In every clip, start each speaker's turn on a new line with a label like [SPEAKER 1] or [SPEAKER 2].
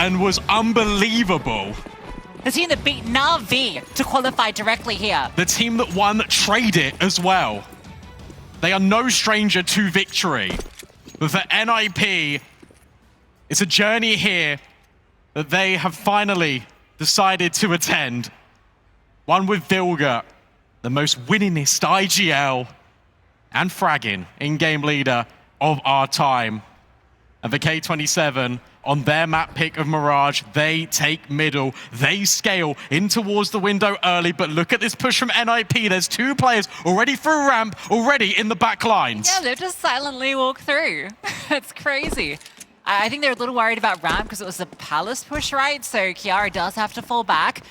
[SPEAKER 1] and was unbelievable.
[SPEAKER 2] The team that beat Na'Vi to qualify directly here.
[SPEAKER 1] The team that won Trade It as well. They are no stranger to victory. But for NIP, it's a journey here that they have finally decided to attend. One with Vilga, the most winningest IGL and fragging in-game leader of our time. And for K27, on their map pick of Mirage, they take middle. They scale in towards the window early, but look at this push from NIP. There's two players already through ramp, already in the back lines.
[SPEAKER 2] Yeah, they've just silently walked through. It's crazy. I think they're a little worried about ramp because it was a Palace push, right? So Kiara does have to fall back.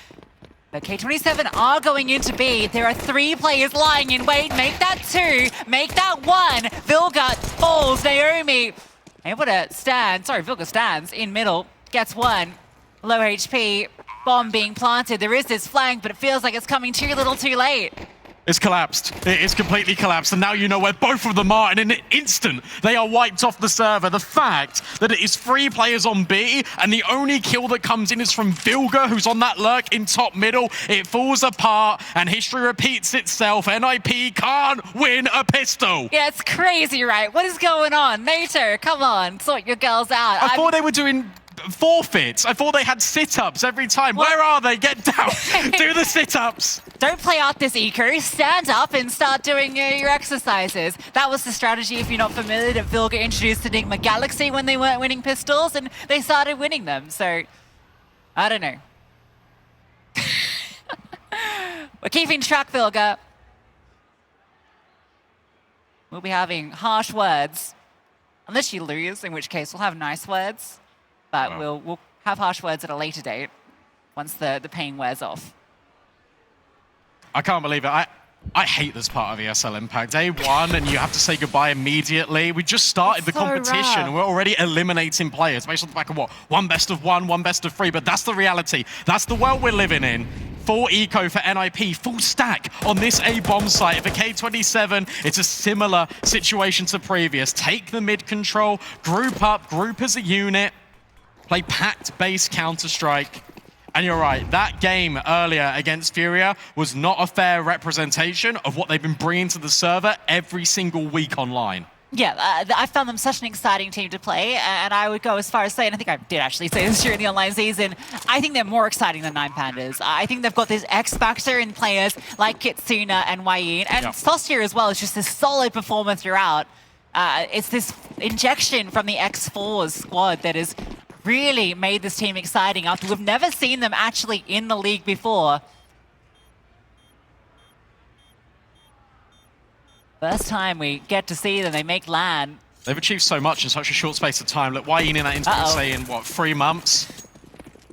[SPEAKER 2] But K27 are going into B. There are 3 players lying in wait. Make that 2. Make that 1. Vilga falls. Naomi able to stand. Sorry, Vilga stands in middle. Gets 1. Low HP. Bomb being planted. There is this flank, but it feels like it's coming too little too late.
[SPEAKER 1] It's collapsed. It is completely collapsed. And now you know where both of them are. And in an instant, they are wiped off the server. The fact that it is 3 players on B and the only kill that comes in is from Vilga, who's on that lurk in top middle. It falls apart and history repeats itself. NIP can't win a pistol.
[SPEAKER 2] Yeah, it's crazy, right? What is going on? NATO, come on, sort your girls out.
[SPEAKER 1] I thought they were doing forfeits. I thought they had sit-ups every time. What? Where are they? Get down. Do the sit-ups.
[SPEAKER 2] Don't play out this eco. Stand up and start doing your exercises. That was the strategy, if you're not familiar, that Vilga introduced Enigma Galaxy when they weren't winning pistols, and they started winning them. So, I don't know. We're keeping track, Vilga. We'll be having harsh words. Unless you lose, in which case we'll have nice words. But we'll have harsh words at a later date, once the pain wears off.
[SPEAKER 1] I can't believe it. I hate this part of ESL Impact. Day 1 and you have to say goodbye immediately. We just started the competition and we're already eliminating players based on the back of what? 1 best of 1, 1 best of 3, but that's the reality. That's the world we're living in. Full eco for NIP, full stack on this A bomb site. For K27, it's a similar situation to previous. Take the mid control, group up, group as a unit, play packed base Counter-Strike. And you're right, that game earlier against Furia was not a fair representation of what they've been bringing to the server every single week online.
[SPEAKER 2] Yeah, I found them such an exciting team to play, and I would go as far as saying, I think I did actually say this during the online season, I think they're more exciting than 9 Pandas. I think they've got this X factor in players like Kitsuna and Wayne, and Sostia as well is just this solid performer throughout. It's this injection from the X4's squad that is really made this team exciting after we've never seen them actually in the league before. First time we get to see them, they make LAN.
[SPEAKER 1] They've achieved so much in such a short space of time. Look, Wayne in that interview saying, what, 3 months?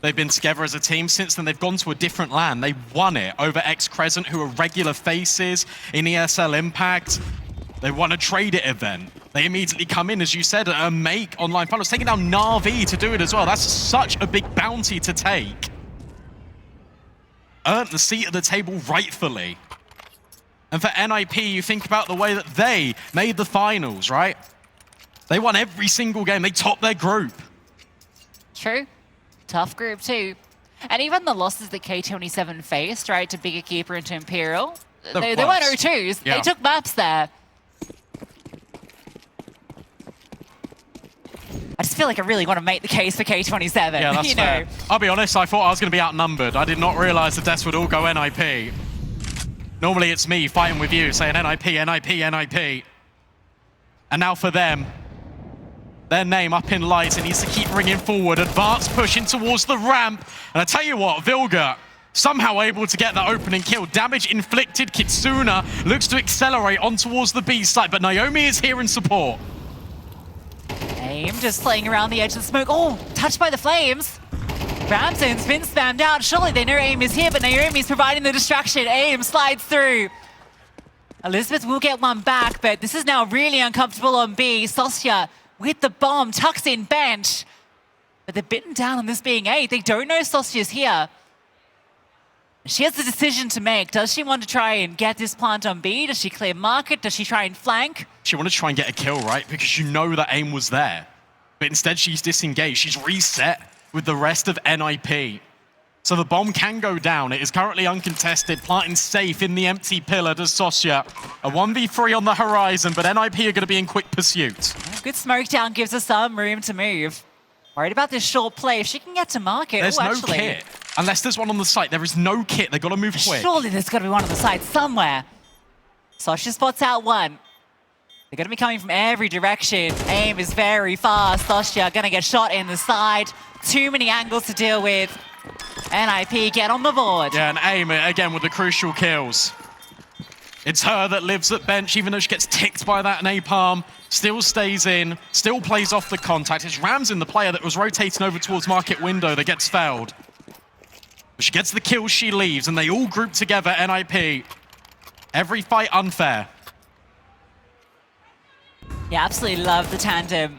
[SPEAKER 1] They've been together as a team. Since then, they've gone to a different LAN. They won it over X Crescent, who are regular faces in ESL Impact. They won a Trade It event. They immediately come in, as you said, and make online finals, taking down Na'Vi to do it as well. That's such a big bounty to take. Earned the seat at the table rightfully. And for NIP, you think about the way that they made the finals, right? They won every single game. They topped their group.
[SPEAKER 2] True. Tough group too. And even the losses that K27 faced, right, to Bigger Keeper and to Imperial, they weren't 0-2s. Yeah. They took maps there. I just feel like I really want to make the case for K27.
[SPEAKER 1] Yeah, that's fair. I'll be honest, I thought I was going to be outnumbered. I did not realize the deaths would all go NIP. Normally it's me fighting with you, saying NIP, NIP, NIP. And now for them, their name up in lights. It needs to keep bringing forward. Advance pushing towards the ramp. And I tell you what, Vilga somehow able to get that opening kill. Damage inflicted. Kitsuna looks to accelerate on towards the B site, but Naomi is here in support.
[SPEAKER 2] Aim just playing around the edge of the smoke. Oh, touched by the flames. Ramson's been spammed out. Surely they know Aim is here, but Naomi's providing the distraction. Aim slides through. Elizabeth will get one back, but this is now really uncomfortable on B. Sostia with the bomb, tucks in bench. But they're bitten down on this being A. They don't know Sostia's here. She has a decision to make. Does she want to try and get this plant on B? Does she clear market? Does she try and flank?
[SPEAKER 1] She wanted to try and get a kill, right? Because you know that Aim was there. But instead she's disengaged. She's reset with the rest of NIP. So the bomb can go down. It is currently uncontested, planting safe in the empty pillar does Sosya. A 1v3 on the horizon, but NIP are going to be in quick pursuit.
[SPEAKER 2] Good smoke down gives her some room to move. Worried about this short play. If she can get to market,
[SPEAKER 1] there's no kit. Unless there's one on the site, there is no kit. They've got to move quick.
[SPEAKER 2] Surely there's got to be one on the side somewhere. Sosya spots out one. They're going to be coming from every direction. Aim is very fast. Sosya going to get shot in the side. Too many angles to deal with. NIP get on the board.
[SPEAKER 1] Yeah, and Aim, again, with the crucial kills. It's her that lives at bench, even though she gets ticked by that napalm. Still stays in, still plays off the contact. It's Ramsin, the player that was rotating over towards market window, that gets felled. But she gets the kill, she leaves, and they all group together, NIP. Every fight unfair.
[SPEAKER 2] Yeah, absolutely love the tandem.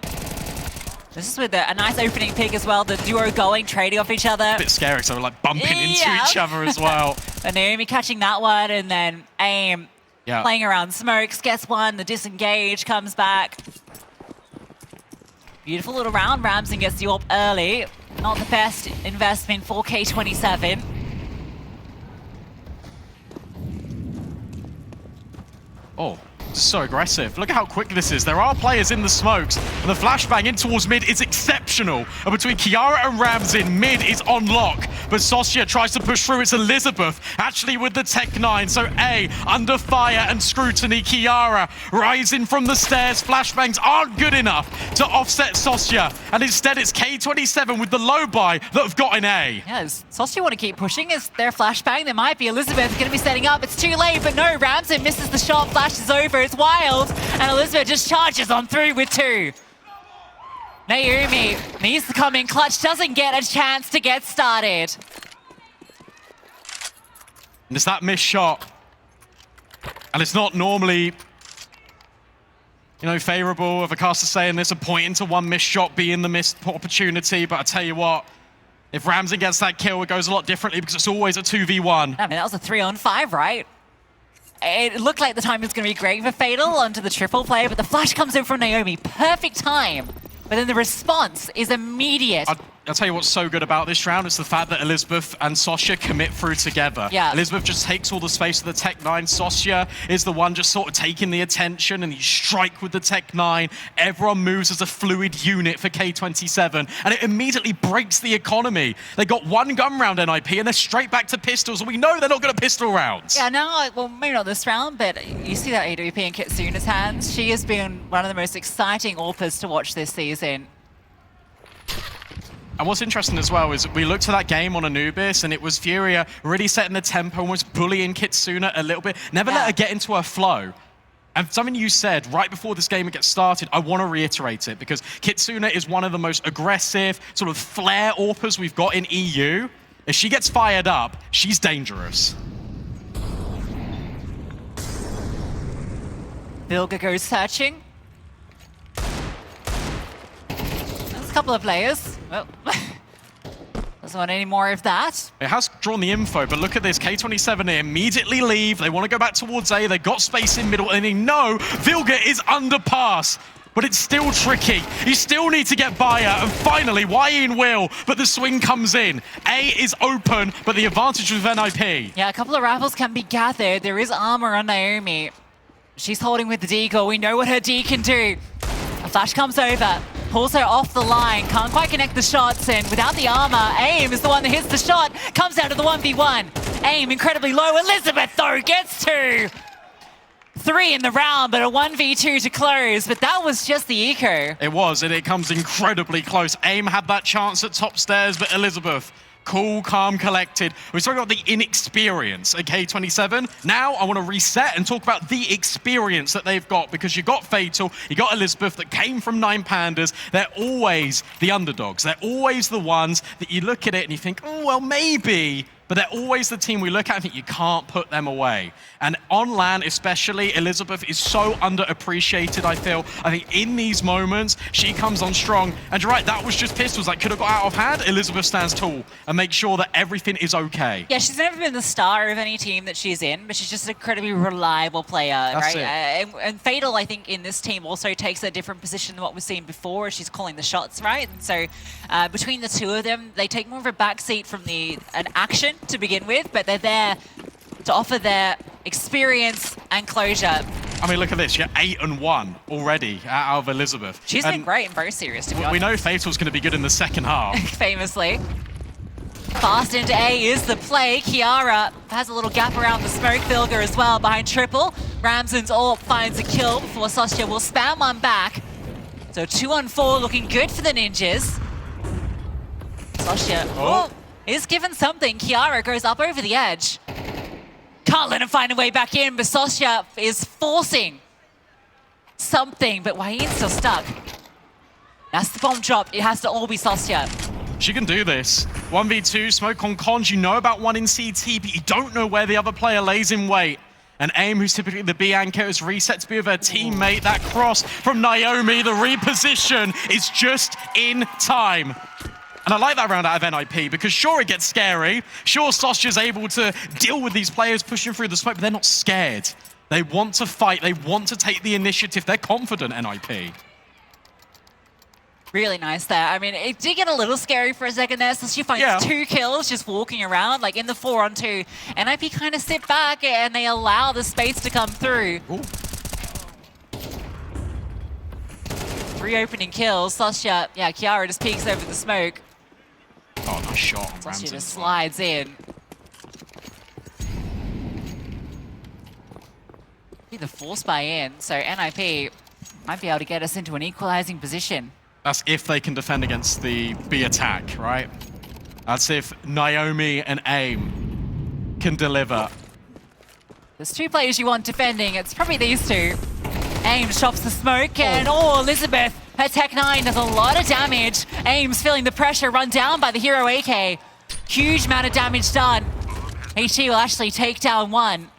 [SPEAKER 2] This is with a nice opening pick as well. The duo going, trading off each other.
[SPEAKER 1] A bit scary, so we're like bumping into each other as well.
[SPEAKER 2] And Naomi catching that one, and then Aim playing around smokes, gets one, the disengage comes back. Beautiful little round. Ramsin gets the AWP early. Not the best investment for K27.
[SPEAKER 1] Oh. So aggressive. Look at how quick this is. There are players in the smokes, and the flashbang in towards mid is exceptional. And between Kiara and Ramsin, mid is on lock, but Sosya tries to push through. It's Elizabeth, actually with the Tech 9. So A, under fire and scrutiny. Kiara rising from the stairs. Flashbangs aren't good enough to offset Sosya, and instead it's K27 with the low buy that have got an A.
[SPEAKER 2] Yes, Sosya want to keep pushing. Is their flashbang? There might be. Elizabeth going to be setting up. It's too late, but no, Ramsin misses the shot. Flash is over. It's wild, and Elizabeth just charges on through with two. Naomi needs to come in clutch, doesn't get a chance to get started.
[SPEAKER 1] And it's that missed shot. And it's not normally, favorable of a caster saying this, a point into one missed shot being the missed opportunity, but I tell you what, if Ramsin gets that kill, it goes a lot differently because it's always a 2v1.
[SPEAKER 2] I mean, that was a 3-on-5, right? It looked like the time was going to be great for Fatal onto the triple play, but the flash comes in from Naomi. Perfect time. But then the response is immediate.
[SPEAKER 1] I'll tell you what's so good about this round. It's the fact that Elizabeth and Sosya commit through together.
[SPEAKER 2] Yeah.
[SPEAKER 1] Elizabeth just takes all the space of the Tech 9. Sosya is the one just sort of taking the attention, and you strike with the Tech 9. Everyone moves as a fluid unit for K27, and it immediately breaks the economy. They got one gun round NIP, and they're straight back to pistols, and we know they're not going to pistol rounds.
[SPEAKER 2] Yeah, no, well, maybe not this round, but you see that AWP in Kitsuna's hands. She has been one of the most exciting AWPers to watch this season.
[SPEAKER 1] And what's interesting as well is we looked at that game on Anubis, and it was Furia really setting the tempo, almost bullying Kitsuna a little bit. Never let her get into her flow. And something you said right before this game gets started, I want to reiterate it, because Kitsuna is one of the most aggressive, sort of flare AWPers we've got in EU. If she gets fired up, she's dangerous.
[SPEAKER 2] Vilga goes searching. Couple of players. Well, doesn't want any more of that.
[SPEAKER 1] It has drawn the info, but look at this. K27, they immediately leave. They want to go back towards A. They got space in middle, and they know Vilga is under pass. But it's still tricky. You still need to get Bayer, and finally, Wayne will, but the swing comes in. A is open, but the advantage with NIP.
[SPEAKER 2] Yeah, a couple of rifles can be gathered. There is armor on Naomi. She's holding with the deagle. We know what her D can do. A flash comes over. Pulls her off the line, can't quite connect the shots, and without the armor, Aim is the one that hits the shot, comes out of the 1v1. Aim incredibly low, Elizabeth though gets 2. 3 in the round, but a 1v2 to close, but that was just the eco.
[SPEAKER 1] It was, and it comes incredibly close. Aim had that chance at top stairs, but Elizabeth, cool, calm, collected. We're talking about the inexperience at K27. Now I want to reset and talk about the experience that they've got, because you got Fatal, you got Elizabeth that came from 9 Pandas. They're always the underdogs. They're always the ones that you look at it and you think, oh, well, maybe but they're always the team we look at and think you can't put them away. And on LAN especially, Elizabeth is so underappreciated, I feel. I think in these moments, she comes on strong. And you're right, that was just pistols. Like, could have got out of hand. Elizabeth stands tall and makes sure that everything is okay.
[SPEAKER 2] Yeah, she's never been the star of any team that she's in, but she's just an incredibly reliable player, right? And Fatal, I think, in this team also takes a different position than what we've seen before. She's calling the shots, right? And so between the two of them, they take more of a backseat from an action to begin with, but they're there to offer their experience and closure.
[SPEAKER 1] I mean, look at this. You're 8-1 already out of Elizabeth.
[SPEAKER 2] She's been great and very serious, to be honest.
[SPEAKER 1] We know Fatal's going to be good in the second half.
[SPEAKER 2] Famously. Fast into A is the play. Kiara has a little gap around the smoke. Vilga as well behind triple. Ramson's AWP finds a kill before Sostia will spam one back. So 2-on-4 looking good for the Ninjas. Sostia is given something. Kiara goes up over the edge. Can't let him find a way back in, but Sostia is forcing something, but Wayne's still stuck. That's the bomb drop. It has to all be Sostia.
[SPEAKER 1] She can do this. 1v2, smoke on cons. You know about one in CT, but you don't know where the other player lays in wait. And AIM, who's typically the B anchor, is reset to be with her teammate. That cross from Naomi, the reposition is just in time. And I like that round out of NIP because sure, it gets scary. Sure, Sostia's able to deal with these players pushing through the smoke, but they're not scared. They want to fight. They want to take the initiative. They're confident, NIP.
[SPEAKER 2] Really nice there. I mean, it did get a little scary for a second there. So she finds 2 kills just walking around, like in the 4-on-2. NIP kind of sit back and they allow the space to come through.
[SPEAKER 1] Ooh.
[SPEAKER 2] 3 opening kills. Sostia, Kiara just peeks over the smoke.
[SPEAKER 1] Oh, nice shot on
[SPEAKER 2] Sostia
[SPEAKER 1] Ramsey.
[SPEAKER 2] just slides in. Be the force buy in, so NIP might be able to get us into an equalizing position.
[SPEAKER 1] That's if they can defend against the B attack, right? That's if Naomi and AIM can deliver.
[SPEAKER 2] There's 2 players you want defending. It's probably these 2. AIM chops the smoke, and Elizabeth, her Tech 9 does a lot of damage. AIM's feeling the pressure, run down by the hero AK. Huge amount of damage done. HT will actually take down 1.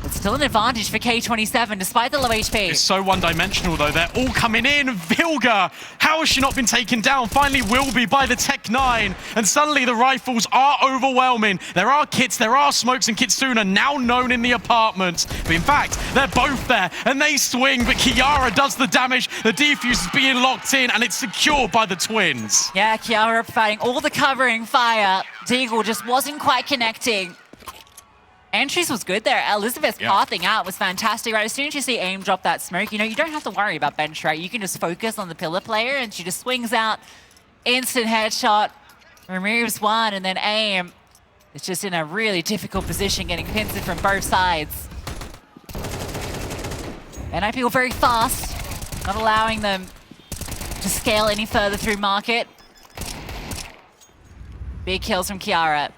[SPEAKER 2] It's still an advantage for K27 despite the low HP.
[SPEAKER 1] It's so one-dimensional though. They're all coming in. Vilga, how has she not been taken down? Finally will be by the Tech 9. And suddenly the rifles are overwhelming. There are kits, there are smokes, and Kitsuna now known in the apartments. But in fact, they're both there and they swing, but Kiara does the damage. The defuse is being locked in and it's secured by the twins.
[SPEAKER 2] Yeah, Kiara providing all the covering fire. Deagle just wasn't quite connecting. Entries was good there. Elizabeth's pathing out was fantastic, right? As soon as you see AIM drop that smoke, you know, you don't have to worry about bench, right? You can just focus on the pillar player, and she just swings out, instant headshot, removes 1, and then AIM is just in a really difficult position, getting pincered from both sides. NIP were very fast, not allowing them to scale any further through market. Big kills from Kiara.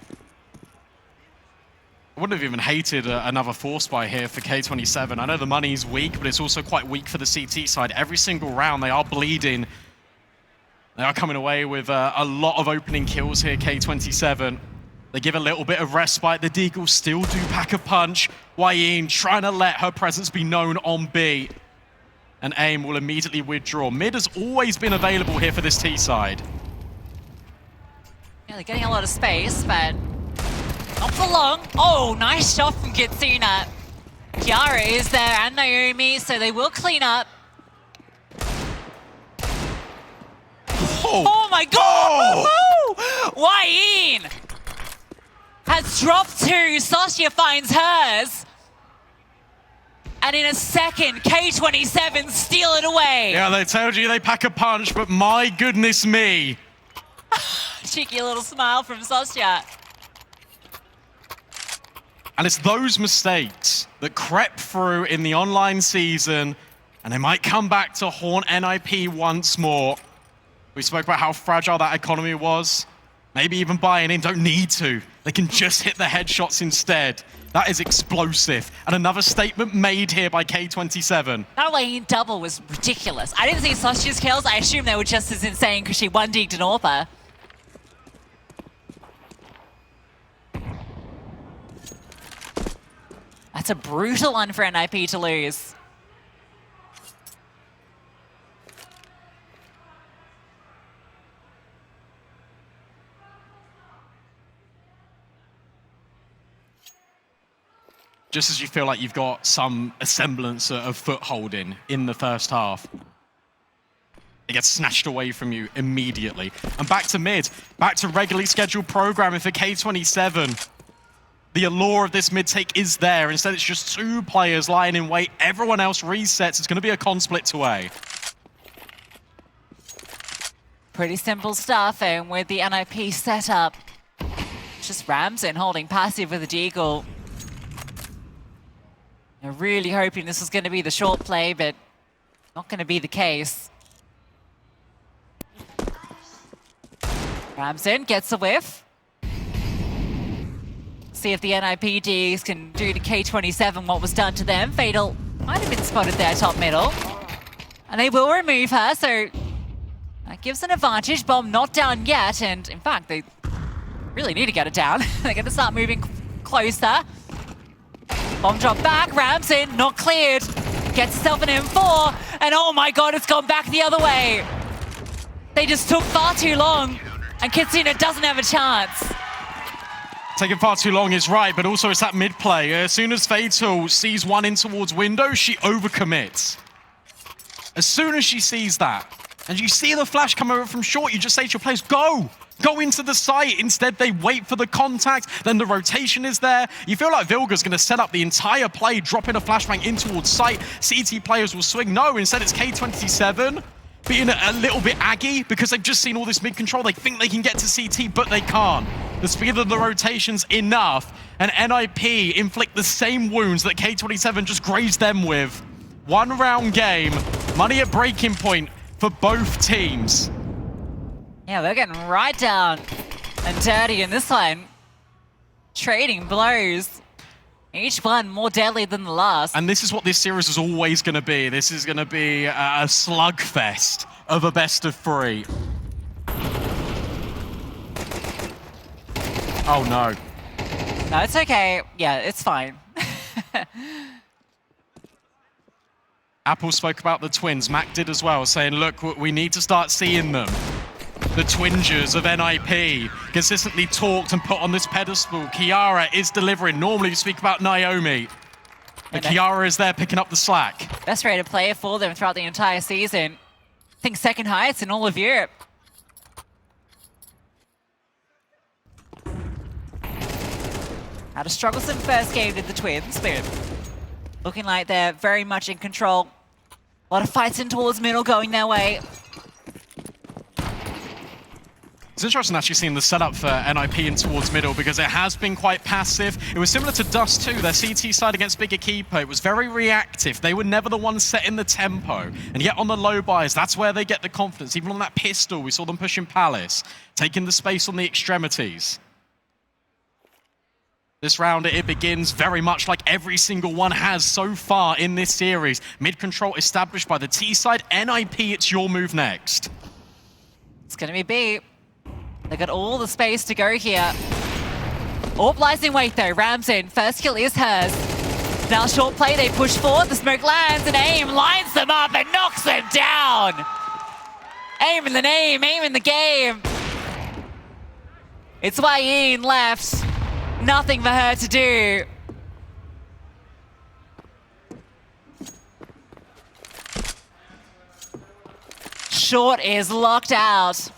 [SPEAKER 1] I wouldn't have even hated another force buy here for K27. I know the money's weak, but it's also quite weak for the CT side. Every single round, they are bleeding. They are coming away with a lot of opening kills here, K27. They give a little bit of respite. The Deagles still do pack a punch. Wayne trying to let her presence be known on B. And AIM will immediately withdraw. Mid has always been available here for this T side.
[SPEAKER 2] Yeah, they're getting a lot of space, but not for long. Oh, nice shot from Kitsuna. Kiara is there and Naomi, so they will clean up. Oh my god! Oh. Wayne has dropped 2. Sostia finds hers. And in a second, K27 steal it away.
[SPEAKER 1] Yeah, they told you they pack a punch, but my goodness me.
[SPEAKER 2] Cheeky little smile from Sostia.
[SPEAKER 1] And it's those mistakes that crept through in the online season, and they might come back to haunt NIP once more. We spoke about how fragile that economy was. Maybe even buying in, don't need to. They can just hit the headshots instead. That is explosive. And another statement made here by K27.
[SPEAKER 2] That Wayne double was ridiculous. I didn't see Sostia's kills. I assume they were just as insane because she 1-deeked an AWPer. That's a brutal one for NIP to lose.
[SPEAKER 1] Just as you feel like you've got some semblance of foothold in the first half, it gets snatched away from you immediately. And back to mid, back to regularly scheduled programming for K27. The allure of this mid take is there. Instead, it's just 2 players lying in wait. Everyone else resets. It's going to be a con split to A.
[SPEAKER 2] Pretty simple stuff, and with the NIP setup, just Ramson holding passive with the Deagle. They're really hoping this was going to be the short play, but not going to be the case. Ramson gets a whiff. See if the NIPDs can do to K27 what was done to them. Fatal might have been spotted there top middle. And they will remove her, so that gives an advantage. Bomb not down yet, and in fact, they really need to get it down. They're going to start moving closer. Bomb drop back, Ramson not cleared. Gets himself an M4, and oh my god, it's gone back the other way. They just took far too long, and Kitsune doesn't have a chance.
[SPEAKER 1] Taking far too long is right, but also it's that mid play. As soon as Fatal sees one in towards window, she overcommits. As soon as she sees that, and you see the flash come over from short, you just say to your players, go! Go into the site. Instead, they wait for the contact. Then the rotation is there. You feel like Vilga's going to set up the entire play, dropping a flashbang in towards site. CT players will swing. No, instead it's K27 being a little bit aggy because they've just seen all this mid-control. They think they can get to CT, but they can't. The speed of the rotation's enough, and NIP inflict the same wounds that K27 just grazed them with. 1 round game, money at breaking point for both teams.
[SPEAKER 2] Yeah, they're getting right down and dirty in this one. Trading blows. Each one more deadly than the last.
[SPEAKER 1] And this is what this series is always going to be. This is going to be a slugfest of a best of 3. Oh no.
[SPEAKER 2] No, it's okay. Yeah, it's fine.
[SPEAKER 1] Apple spoke about the twins. Mac did as well, saying, look, we need to start seeing them. The twingers of NIP, consistently talked and put on this pedestal. Kiara is delivering. Normally we speak about Naomi, but Kiara is there picking up the slack.
[SPEAKER 2] Best rated player for them throughout the entire season. I think second highest in all of Europe. Had a strugglesome first game with the twins, but looking like they're very much in control. A lot of fights in towards middle going their way.
[SPEAKER 1] It's interesting actually seeing the setup for NIP in towards middle because it has been quite passive. It was similar to Dust too, their CT side against Bigger Keeper. It was very reactive. They were never the ones setting the tempo. And yet on the low buys, that's where they get the confidence. Even on that pistol, we saw them pushing Palace, taking the space on the extremities. This round, it begins very much like every single one has so far in this series. Mid-control established by the T side. NIP, it's your move next.
[SPEAKER 2] It's going to be B. They got all the space to go here. Orb lies in wait though. Ramson, first kill is hers. Now short play, they push forward. The smoke lands and AIM lines them up and knocks them down. AIM in the name, AIM in the game. It's why Ian left. Nothing for her to do. Short is locked out.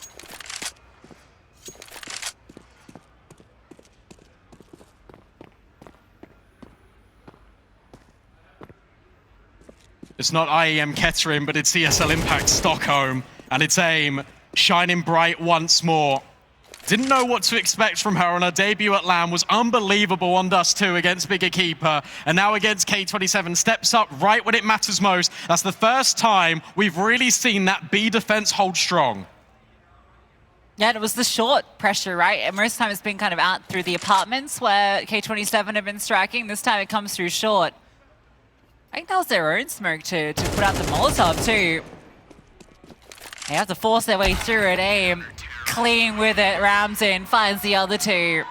[SPEAKER 1] It's not IEM Kettering, but it's ESL Impact Stockholm, and it's AIM shining bright once more. Didn't know what to expect from her on her debut at LAN, was unbelievable on Dust 2 against Bigger Keeper, and now against K27, steps up right when it matters most. That's the first time we've really seen that B defense hold strong.
[SPEAKER 2] Yeah, and it was the short pressure, right? And most of the time it's been kind of out through the apartments where K27 have been striking. This time it comes through short. I think that was their own smoke to put out the Molotov too. They have to force their way through it. AIM clean with it. Ramson finds the other two.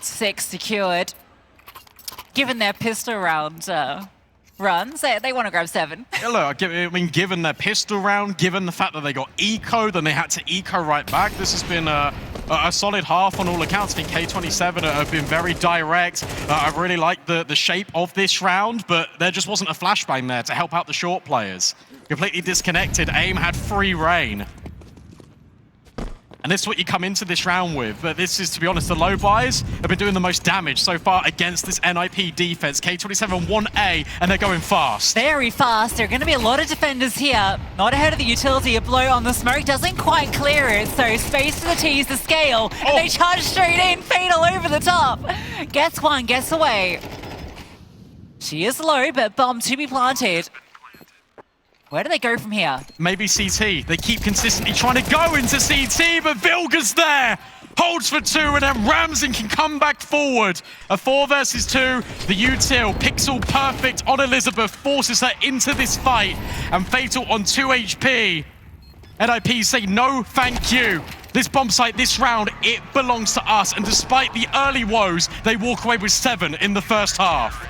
[SPEAKER 2] 6 secured. Given their pistol round runs, they want to grab 7.
[SPEAKER 1] Yeah, look, I mean, given their pistol round, given the fact that they got eco, then they had to eco right back. This has been a solid half on all accounts. I think K27 have been very direct. I really like the shape of this round, but there just wasn't a flashbang there to help out the short players. Completely disconnected. AIM had free reign. And this is what you come into this round with. But this is, to be honest, the low buys have been doing the most damage so far against this NIP defense. K27 1A, and they're going fast.
[SPEAKER 2] Very fast. There are going to be a lot of defenders here. Not ahead of the utility. A blow on the smoke doesn't quite clear it. So space to the T's, the scale. And they charge straight in. Fatal over the top. Gets one, gets away. She is low, but bomb to be planted. Where do they go from here? Maybe
[SPEAKER 1] CT. They keep consistently trying to go into CT, but Vilga's there. Holds for 2, and then Ramsden can come back forward. A 4 versus 2. The util, pixel perfect on Elizabeth, forces her into this fight. And Fatal on 2 HP. NIP say no thank you. This bomb site, this round, it belongs to us. And despite the early woes, they walk away with 7 in the first half.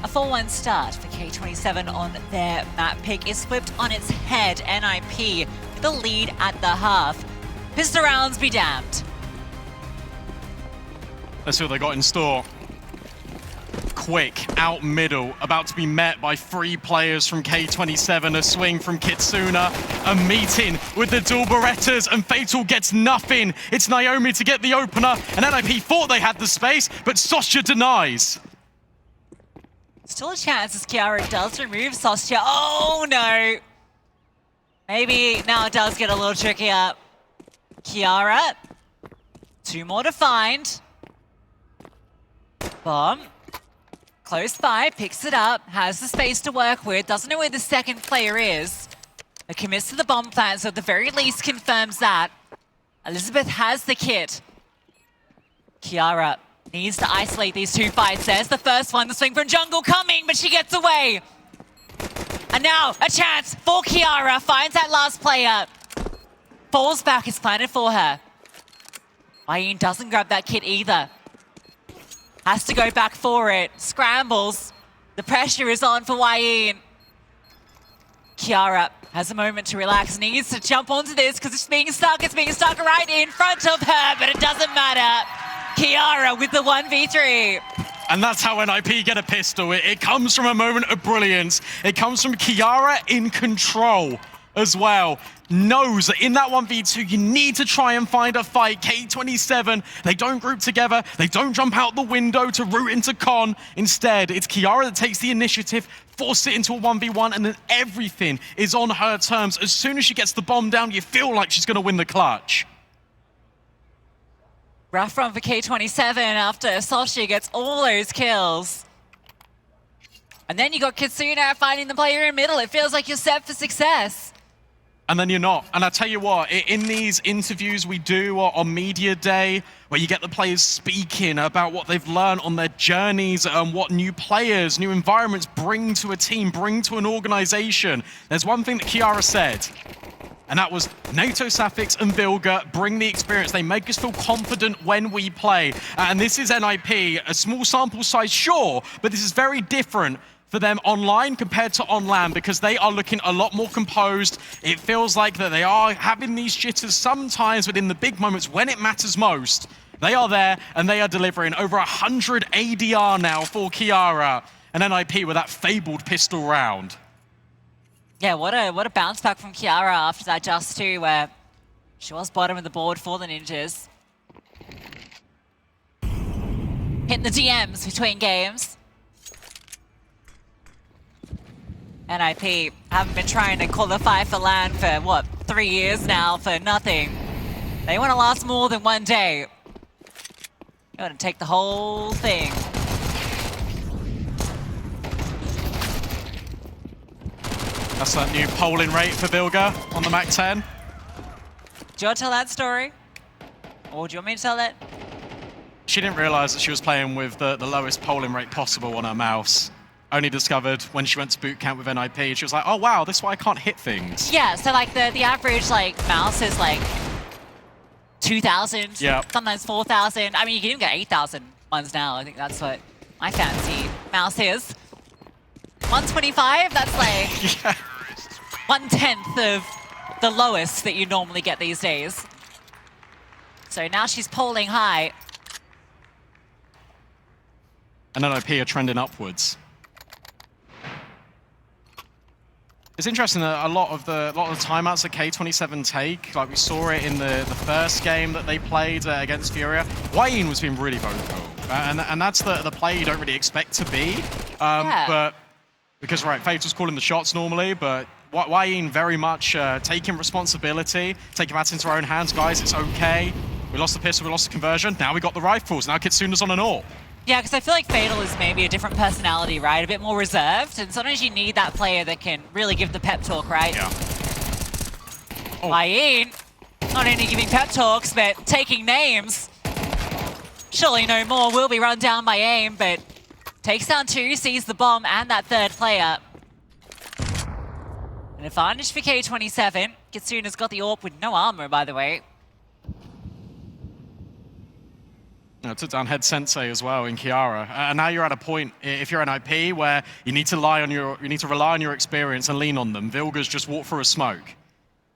[SPEAKER 2] A 4-1 start for K27 on their map pick is flipped on its head. NIP with the lead at the half. Pistol rounds be damned.
[SPEAKER 1] Let's see what they got in store. Quick, out middle, about to be met by 3 players from K27, a swing from Kitsuna, a meeting with the dual Berettas, and Fatal gets nothing. It's Naomi to get the opener, and NIP thought they had the space, but Sosha denies.
[SPEAKER 2] Still a chance as Kiara does remove Sosha. Oh no! Maybe now it does get a little trickier. Kiara, 2 more to find. Bomb. Close by, picks it up, has the space to work with, doesn't know where the second player is. But commits to the bomb plant, so at the very least confirms that. Elizabeth has the kit. Kiara needs to isolate these 2 fights. There's the first one, the swing from jungle coming, but she gets away. And now, a chance for Kiara, finds that last player. Falls back, is planted for her. Ian doesn't grab that kit either. Has to go back for it. Scrambles. The pressure is on for Wayne. Kiara has a moment to relax. Needs to jump onto this because it's being stuck. It's being stuck right in front of her, but it doesn't matter. Kiara with the 1v3.
[SPEAKER 1] And that's how NIP get a pistol. It comes from a moment of brilliance. It comes from Kiara in control as well. Knows that in that 1v2, you need to try and find a fight. K27, they don't group together. They don't jump out the window to root into Con. Instead, it's Kiara that takes the initiative, force it into a 1v1, and then everything is on her terms. As soon as she gets the bomb down, you feel like she's going to win the clutch.
[SPEAKER 2] Rough run for K27 after Sosha gets all those kills. And then you got Kitsuna finding the player in middle. It feels like you're set for success.
[SPEAKER 1] And then you're not. And I tell you what, in these interviews we do on media day, where you get the players speaking about what they've learned on their journeys and what new players, new environments bring to a team, bring to an organization, there's one thing that Kiara said, and that was NATO, Safix, and Vilga bring the experience. They make us feel confident when we play. And this is NIP, a small sample size, sure, but this is very different for them online compared to on LAN because they are looking a lot more composed. It feels like that they are having these jitters sometimes, but in the big moments when it matters most, they are there and they are delivering. Over 100 ADR now for Kiara and NIP with that fabled pistol round.
[SPEAKER 2] Yeah, what a bounce back from Kiara after that just 2 where she was bottom of the board for the Ninjas. Hitting the DMs between games. NIP haven't been trying to qualify for LAN for, what, 3 years now for nothing. They want to last more than 1 day. You want to take the whole thing.
[SPEAKER 1] That's that new polling rate for Vilga on the Mac 10.
[SPEAKER 2] Do you want to tell that story? Or do you want me to tell it?
[SPEAKER 1] She didn't realize that she was playing with the lowest polling rate possible on her mouse. Only discovered when she went to boot camp with NIP. She was like, oh wow, this is why I can't hit things.
[SPEAKER 2] Yeah, so like the average like mouse is like 2,000,
[SPEAKER 1] yep.
[SPEAKER 2] Sometimes 4,000. I mean, you can even get 8,000 ones now. I think that's what my fancy mouse is. 125, that's like
[SPEAKER 1] yeah.
[SPEAKER 2] 1/10 of the lowest that you normally get these days. So now she's polling high.
[SPEAKER 1] And NIP are trending upwards. It's interesting that a lot of the timeouts that K27 take, like we saw it in the first game that they played against Furia, Wayne was being really vocal. And that's the play you don't really expect to be.
[SPEAKER 2] Yeah.
[SPEAKER 1] But because, right, Fatal's calling the shots normally, but Wayne very much taking responsibility, taking that into our own hands. Guys, it's okay. We lost the pistol, we lost the conversion. Now we got the rifles. Now Kitsuna's on an AWP. Yeah,
[SPEAKER 2] because I feel like Fatal is maybe a different personality, right? A bit more reserved, and sometimes you need that player that can really give the pep talk, right?
[SPEAKER 1] Yeah.
[SPEAKER 2] Oh. Wayne, not only giving pep talks, but taking names. Surely no more will be run down by AIM, but takes down 2, sees the bomb and that 3rd player. An advantage for K27. Kitsuna's got the AWP with no armor, by the way.
[SPEAKER 1] Took down Head Sensei as well in Kiara, and now you're at a point, if you're an IP, where you need to rely on your experience and lean on them. Vilga's just walked through a smoke.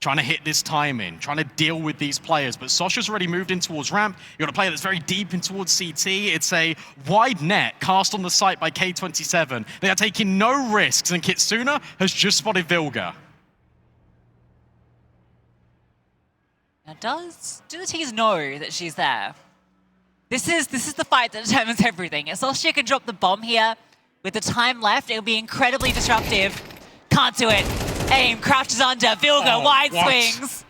[SPEAKER 1] trying to hit this timing, trying to deal with these players. But Sasha's already moved in towards ramp. You've got a player that's very deep in towards CT. It's a wide net cast on the site by K27. They are taking no risks, and Kitsuna has just spotted Vilga.
[SPEAKER 2] Now, do the teams know that she's there? This is the fight that determines everything. If Sasha can drop the bomb here, with the time left, it'll be incredibly disruptive. Can't do it. Aim crouches under. Vilga wide swings.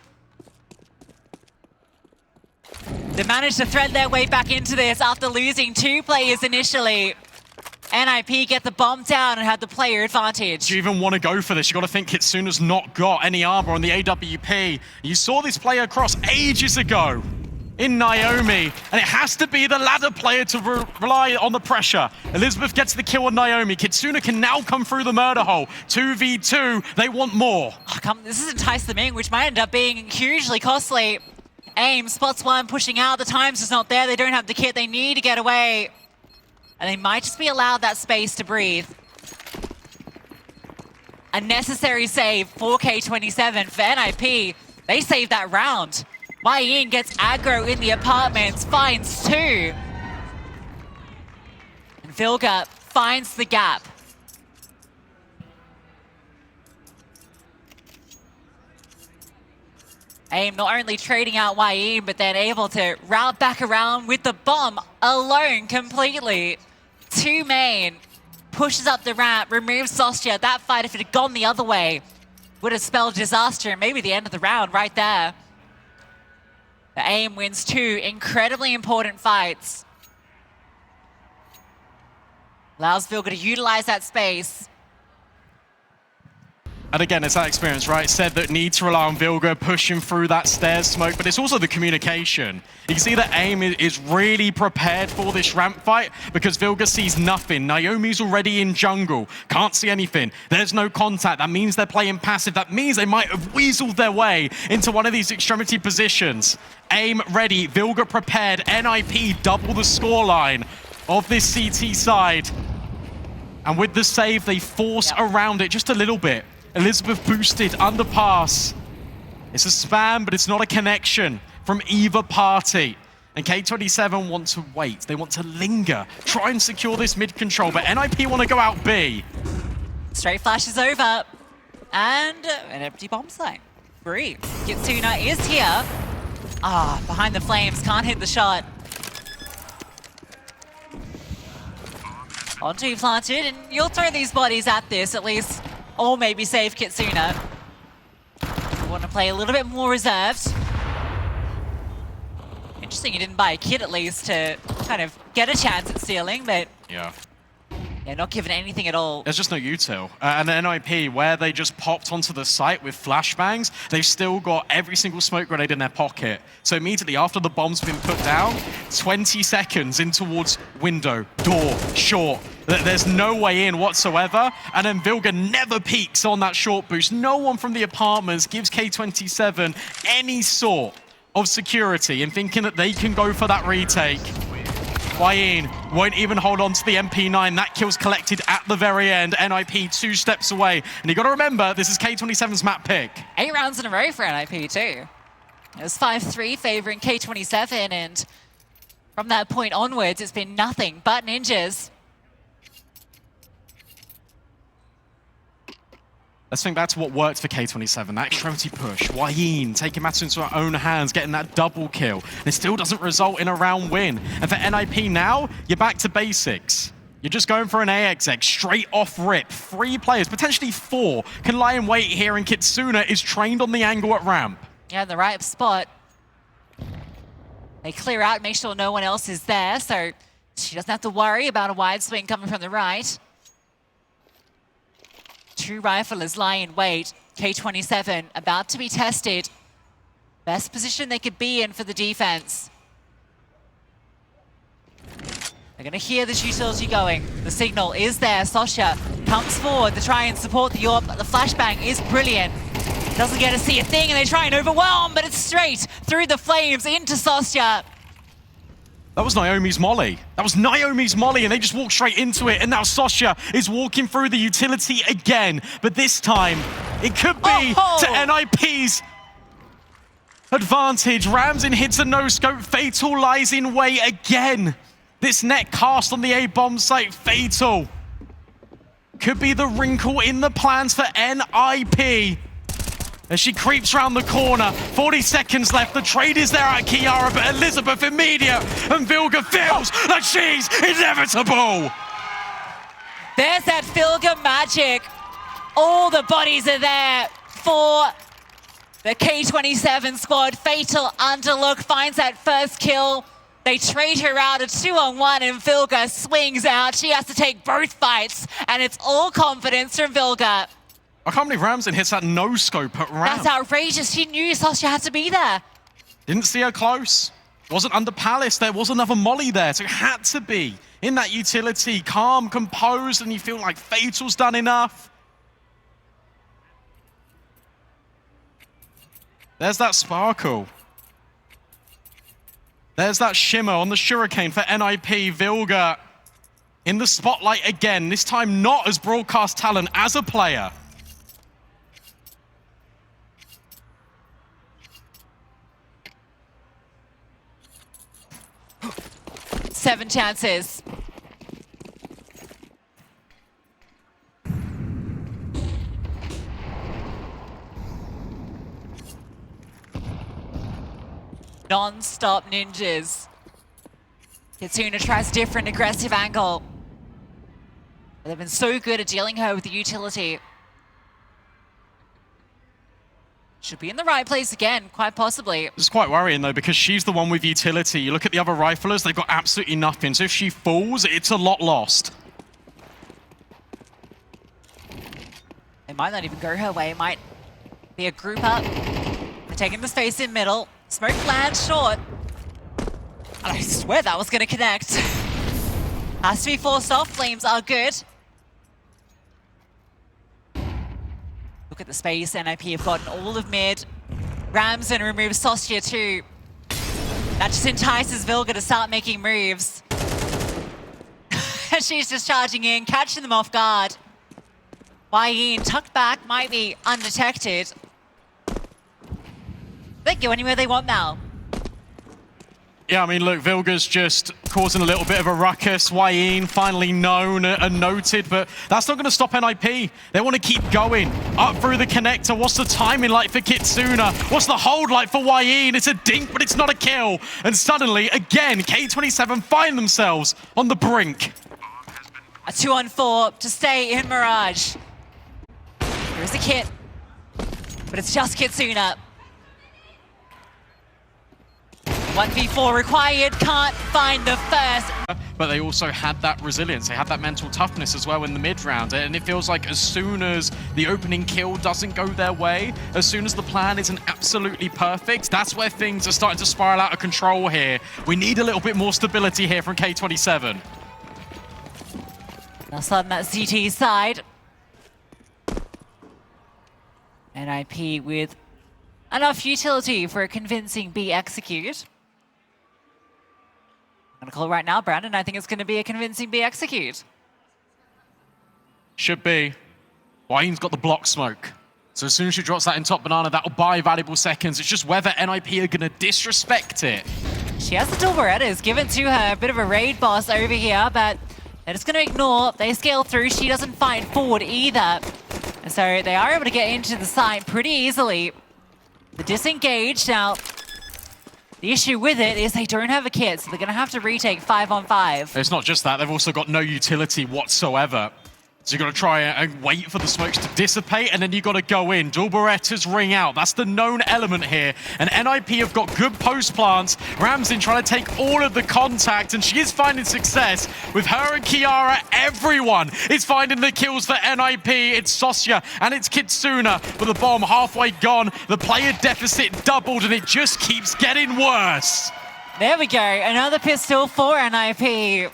[SPEAKER 2] They managed to thread their way back into this after losing 2 players initially. NIP get the bomb down and have the player advantage.
[SPEAKER 1] Do you even want to go for this? You got to think Kitsuna's not got any armor on the AWP. You saw this player cross ages ago in Naomi, and it has to be the ladder player to rely on the pressure. Elizabeth gets the kill on Naomi. Kitsuna can now come through the murder hole. 2v2, they want more.
[SPEAKER 2] Oh, this is entice them in, which might end up being hugely costly. Aim spots one pushing out. The time's just not there. They don't have the kit they need to get away. And they might just be allowed that space to breathe. A necessary save for K27 for NIP. They saved that round. Yin gets aggro in the apartments, finds 2. And Vilga finds the gap. Aim not only trading out Yin, but then able to route back around with the bomb alone completely. 2 main, pushes up the ramp, removes Sostia. That fight, if it had gone the other way, would have spelled disaster and maybe the end of the round right there. The Aim wins 2 incredibly important fights. Allows Vilga to utilize that space.
[SPEAKER 1] And again, it's that experience, right? Said that need to rely on Vilga pushing through that stairs smoke, but it's also the communication. You can see that Aim is really prepared for this ramp fight because Vilga sees nothing. Naomi's already in jungle, can't see anything. There's no contact. That means they're playing passive. That means they might have weaseled their way into one of these extremity positions. Aim ready, Vilga prepared. NIP double the scoreline of this CT side. And with the save, they force around it just a little bit. Elizabeth boosted, underpass. It's a spam, but it's not a connection from either party. And K27 want to wait. They want to linger, try and secure this mid control, but NIP want to go out B.
[SPEAKER 2] Straight flash is over. And an empty bomb site. Free. Kitsuna is here. Behind the flames, can't hit the shot. Onto planted, and you'll throw these bodies at this at least. Or maybe save Kitsuna. Want to play a little bit more reserved. Interesting you didn't buy a kit at least to kind of get a chance at stealing, but
[SPEAKER 1] yeah,
[SPEAKER 2] not given anything at all.
[SPEAKER 1] There's just no util. And the NIP, where they just popped onto the site with flashbangs, they've still got every single smoke grenade in their pocket. So immediately after the bomb's been put down, 20 seconds in towards window, door, short. There's no way in whatsoever. And then Vilga never peeks on that short boost. No one from the apartments gives K27 any sort of security in thinking that they can go for that retake. Yin won't even hold on to the MP9. That kill's collected at the very end. NIP 2 steps away. And you got to remember, this is K27's map pick.
[SPEAKER 2] 8 rounds in a row for NIP too. It was 5-3 favoring K27, and from that point onwards, it's been nothing but ninjas.
[SPEAKER 1] Let's think back to what worked for K27, that extremity push. Yin taking matters into her own hands, getting that double kill. And it still doesn't result in a round win. And for NIP now, you're back to basics. You're just going for an AXX, straight off rip. 3 players, potentially 4, can lie in wait here, and Kitsuna is trained on the angle at ramp.
[SPEAKER 2] Yeah, in the right spot. They clear out, make sure no one else is there, so she doesn't have to worry about a wide swing coming from the right. 2 riflers lie in wait. K27 about to be tested. Best position they could be in for the defense. They're going to hear this utility going. The signal is there. Sasha comes forward to try and support the AWP. The flashbang is brilliant. Doesn't get to see a thing, and they try and overwhelm, but it's straight through the flames into Sasha.
[SPEAKER 1] That was Naomi's molly. That was Naomi's molly, and they just walked straight into it. And now Sasha is walking through the utility again. But this time, it could be to NIP's advantage. Ramsin hits a no-scope. Fatal lies in wait again. This net cast on the A-bomb site. Fatal could be the wrinkle in the plans for NIP. As she creeps around the corner, 40 seconds left. The trade is there at Kiara, but Elizabeth immediate, and Vilga feels that she's inevitable.
[SPEAKER 2] There's that Vilga magic. All the bodies are there for the K27 squad. Fatal underlook finds that first kill. They trade her out, a 2-on-1, and Vilga swings out. She has to take both fights, and it's all confidence from Vilga.
[SPEAKER 1] I can't believe Ramsin hits that no-scope at Ram.
[SPEAKER 2] That's outrageous. She knew Sasha had to be there.
[SPEAKER 1] Didn't see her close. Wasn't under Palace. There was another molly there, so it had to be in that utility. Calm, composed, and you feel like Fatal's done enough. There's that sparkle. There's that shimmer on the shuriken for NIP. Vilga in the spotlight again, this time not as broadcast talent, as a player.
[SPEAKER 2] Seven chances. Non-stop ninjas. Kitsuna tries different aggressive angle. They've been so good at dealing her with the utility. Should be in the right place again, quite possibly.
[SPEAKER 1] It's quite worrying though, because she's the one with utility. You look at the other riflers, they've got absolutely nothing. So if she falls, it's a lot lost.
[SPEAKER 2] It might not even go her way. It might be a group up. They're taking the space in middle. Smoke lands short. And I swear that was going to connect. Has to be forced off. Flames are good. Look at the space. NIP have gotten all of mid. Ramsin removes Sostia too. That just entices Vilga to start making moves. She's just charging in, catching them off guard. Wayne tucked back, might be undetected. They can go anywhere they want now.
[SPEAKER 1] Yeah, I mean, look, Vilga's just causing a little bit of a ruckus. Wayne finally known and noted, but that's not going to stop NIP. They want to keep going up through the connector. What's the timing like for Kitsuna? What's the hold like for Wayne? It's a dink, but it's not a kill. And suddenly, again, K27 find themselves on the brink.
[SPEAKER 2] A 2-on-4 to stay in Mirage. Here's the kit, but it's just Kitsuna. 1v4 required, can't find the first.
[SPEAKER 1] But they also had that resilience. They had that mental toughness as well in the mid round. And it feels like as soon as the opening kill doesn't go their way, as soon as the plan isn't absolutely perfect, that's where things are starting to spiral out of control here. We need a little bit more stability here from K27.
[SPEAKER 2] Now on that CT side. NIP with enough utility for a convincing B execute. I'm gonna call it right now, Brandon. I think it's gonna be a convincing B execute.
[SPEAKER 1] Should be. Wayne's got the block smoke. So as soon as she drops that in top banana, that'll buy valuable seconds. It's just whether NIP are gonna disrespect it.
[SPEAKER 2] She has the dual Berettas given to her, a bit of a raid boss over here, but they're just gonna ignore. They scale through. She doesn't fight forward either. And so they are able to get into the site pretty easily. The disengage now. The issue with it is they don't have a kit, so they're going to have to retake 5-on-5.
[SPEAKER 1] It's not just that, they've also got no utility whatsoever. So you've got to try and wait for the smokes to dissipate, and then you've got to go in. Dual Berettas ring out. That's the known element here. And NIP have got good post plants. Ramsin trying to take all of the contact, and she is finding success. With her and Kiara, everyone is finding the kills for NIP. It's Sosya and it's Kitsuna, with the bomb halfway gone. The player deficit doubled, and it just keeps getting worse.
[SPEAKER 2] There we go. Another pistol for NIP.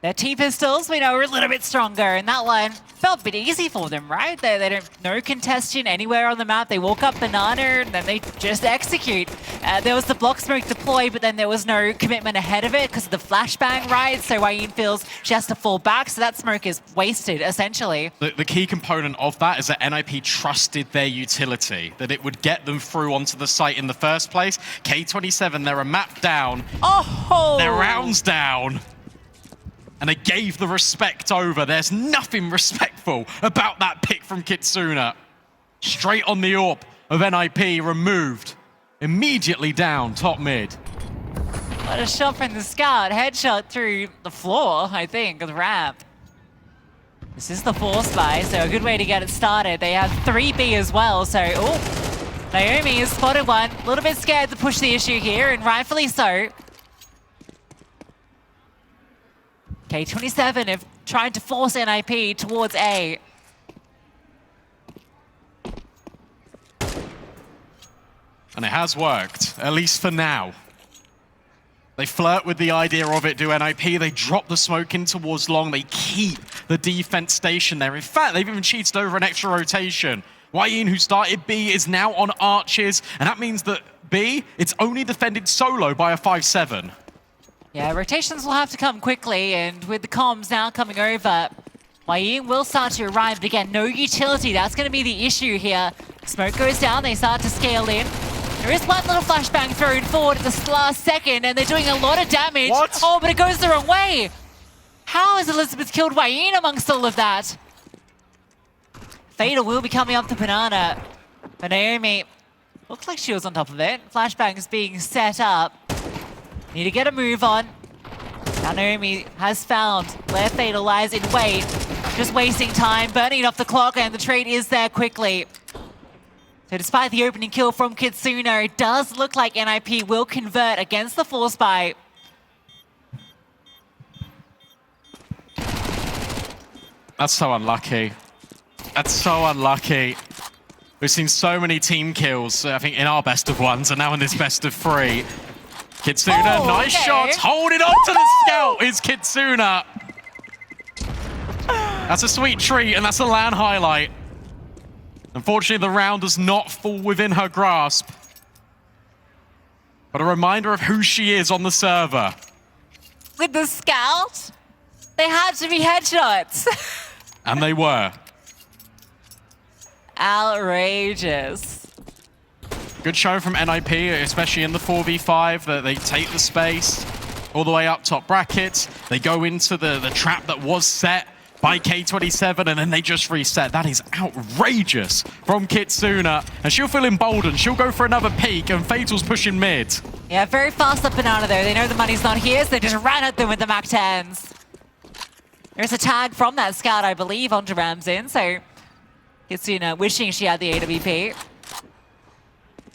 [SPEAKER 2] Their T-pistols, we know, are a little bit stronger, and that one felt a bit easy for them, right? They don't, no congestion anywhere on the map. They walk up banana, and then they just execute. There was the block smoke deploy, but then there was no commitment ahead of it because of the flashbang, right? So Wayne feels she has to fall back, so that smoke is wasted, essentially.
[SPEAKER 1] The key component of that is that NIP trusted their utility, that it would get them through onto the site in the first place. K27, they're a map down.
[SPEAKER 2] Oh!
[SPEAKER 1] Their rounds down. And they gave the respect over. There's nothing respectful about that pick from Kitsuna. Straight on the AWP of NIP, removed. Immediately down, top mid.
[SPEAKER 2] What a shot from the scout. Headshot through the floor, I think, of the ramp. This is the force buy, so a good way to get it started. They have 3B as well, so... Oh, Naomi has spotted one. A little bit scared to push the issue here, and rightfully so. K27 have tried to force NIP towards A.
[SPEAKER 1] And it has worked, at least for now. They flirt with the idea of it, do NIP. They drop the smoke in towards long. They keep the defense station there. In fact, they've even cheated over an extra rotation. Wayne, who started B, is now on arches. And that means that B, it's only defended solo by a 5-7.
[SPEAKER 2] Yeah, rotations will have to come quickly, and with the comms now coming over, Wayne will start to arrive, but again, no utility. That's going to be the issue here. Smoke goes down, they start to scale in. There is one little flashbang thrown forward at the last second, and they're doing a lot of damage.
[SPEAKER 1] What?
[SPEAKER 2] Oh, but it goes the wrong way. How has Elizabeth killed Wayne amongst all of that? Fatal will be coming up to Banana, but Naomi looks like she was on top of it. Flashbang is being set up. Need to get a move on. Now Naomi has found where Fatal lies in wait. Just wasting time, burning off the clock, and the trade is there quickly. So despite the opening kill from Kitsuna, it does look like NIP will convert against the force buy.
[SPEAKER 1] That's so unlucky. That's so unlucky. We've seen so many team kills, I think, in our best of ones, and now in this best of 3. Kitsuna, nice shots, holding on to the scout is Kitsuna. That's a sweet treat, and that's a LAN highlight. Unfortunately, the round does not fall within her grasp. But a reminder of who she is on the server.
[SPEAKER 2] With the scout, they had to be headshots.
[SPEAKER 1] And they were.
[SPEAKER 2] Outrageous.
[SPEAKER 1] Good show from NIP, especially in the 4v5, that they take the space all the way up top brackets. They go into the trap that was set by K27, and then they just reset. That is outrageous from Kitsuna. And she'll feel emboldened. She'll go for another peek, and Fatal's pushing mid.
[SPEAKER 2] Yeah, very fast up Banana, though. They know the money's not here, so they just ran at them with the MAC-10s. There's a tag from that scout, I believe, onto Ramsin, so Kitsuna wishing she had the AWP.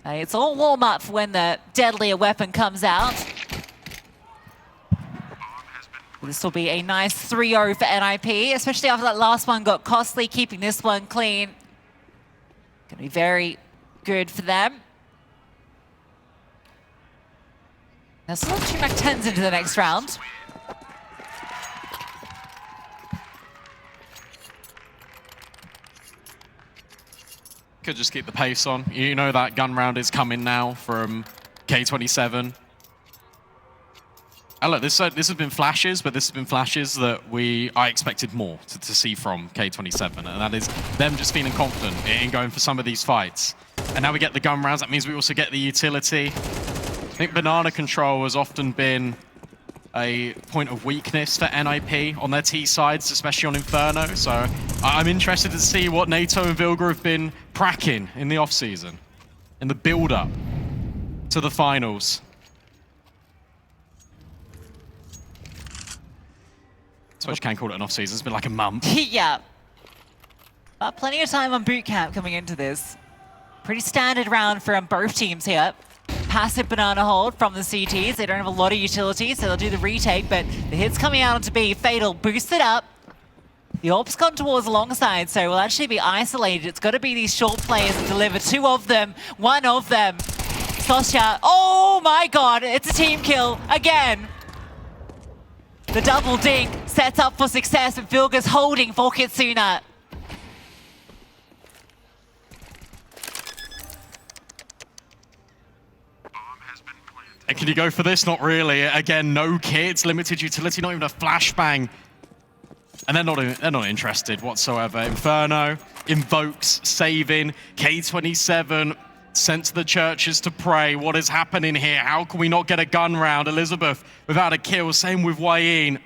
[SPEAKER 2] It's all warm up for when the deadlier weapon comes out. This will be a nice 3-0 for NIP, especially after that last one got costly, keeping this one clean. Gonna be very good for them. Now still 2 MAC-10s into the next round.
[SPEAKER 1] Could just keep the pace on. You know that gun round is coming now from K27. And look, this has been flashes, but this has been flashes that I expected more to see from K27, and that is them just feeling confident in going for some of these fights. And now we get the gun rounds. That means we also get the utility. I think banana control has often been a point of weakness for NIP on their T sides, especially on Inferno. So I'm interested to see what NATO and Vilga have been cracking in the off-season, in the build-up to the finals. I suppose you can call it an off-season. It's been like a month.
[SPEAKER 2] Yeah. But plenty of time on boot camp coming into this. Pretty standard round from both teams here. Passive banana hold from the CTs. They don't have a lot of utility, so they'll do the retake, but the hit's coming out onto B. Fatal boosted up. The AWP's gone towards alongside, so we'll actually be isolated. It's got to be these short players to deliver. 2 of them, 1 of them. Sosha, oh my god, it's a team kill again. The double dink. sets up for success, and Vilga's holding for Kitsuna.
[SPEAKER 1] And can you go for this? Not really. Again, no kits, limited utility, not even a flashbang. And they're not interested whatsoever. Inferno invokes, saving. K27 sent to the churches to pray. What is happening here? How can we not get a gun round? Elizabeth without a kill. Same with Wayne.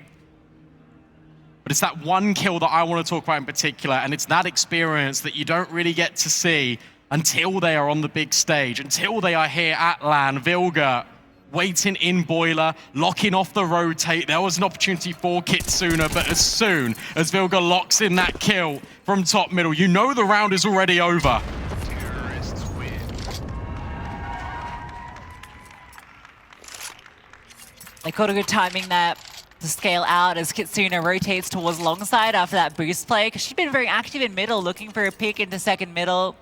[SPEAKER 1] But it's that one kill that I want to talk about in particular, and it's that experience that you don't really get to see until they are on the big stage, until they are here at LAN. Vilga waiting in boiler, locking off the rotate. There was an opportunity for Kitsuna, but as soon as Vilga locks in that kill from top middle, you know the round is already over.
[SPEAKER 2] They caught a good timing there to scale out as Kitsuna rotates towards longside after that boost play, because she'd been very active in middle, looking for a pick into second middle.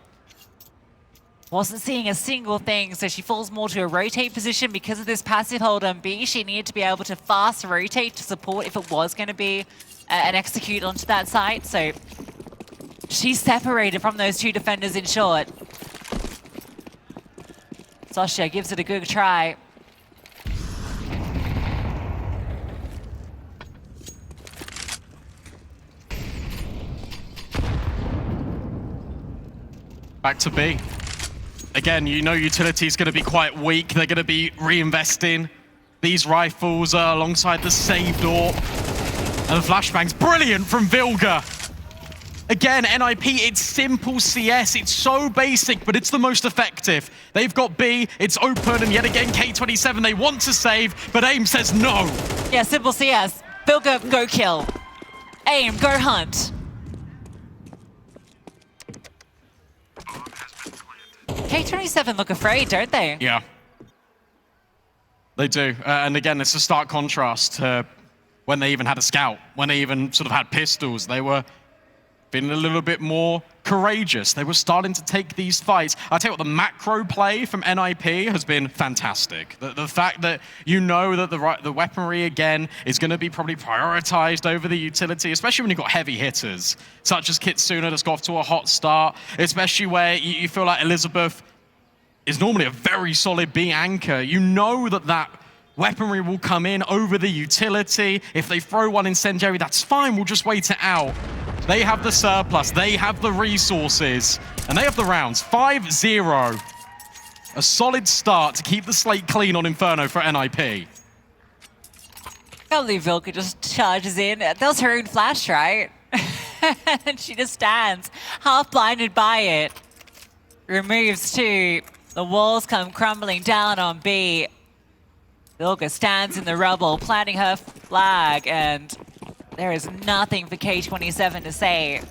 [SPEAKER 2] Wasn't seeing a single thing, so she falls more to a rotate position because of this passive hold on B. She needed to be able to fast rotate to support if it was going to be an execute onto that site. So she's separated from those two defenders in short. Sasha gives it a good try.
[SPEAKER 1] Back to B. Again, you know utility is going to be quite weak. They're going to be reinvesting these rifles alongside the saved AWP. And the flashbang's brilliant from Vilga. Again, NIP, it's simple CS. It's so basic, but it's the most effective. They've got B, it's open, and yet again, K27, they want to save, but AIM says no.
[SPEAKER 2] Yeah, simple CS. Vilga, go kill. AIM, go hunt. K27 look afraid, don't they?
[SPEAKER 1] Yeah. They do. And again, it's a stark contrast to when they even had a scout, when they even sort of had pistols. They were feeling a little bit more courageous. They were starting to take these fights. I'll tell you what, the macro play from NIP has been fantastic. The fact that you know that the weaponry, again, is going to be probably prioritized over the utility, especially when you've got heavy hitters, such as Kitsuna that's got off to a hot start, especially where you feel like Elizabeth is normally a very solid B anchor. You know that weaponry will come in over the utility. If they throw one incendiary, that's fine. We'll just wait it out. They have the surplus. They have the resources. And they have the rounds. 5-0. A solid start to keep the slate clean on Inferno for NIP.
[SPEAKER 2] I believe Vilga just charges in. That was her own flash, right? And she just stands, half blinded by it. Removes two. The walls come crumbling down on B. Vilga stands in the rubble, planting her flag, and there is nothing for K27 to say.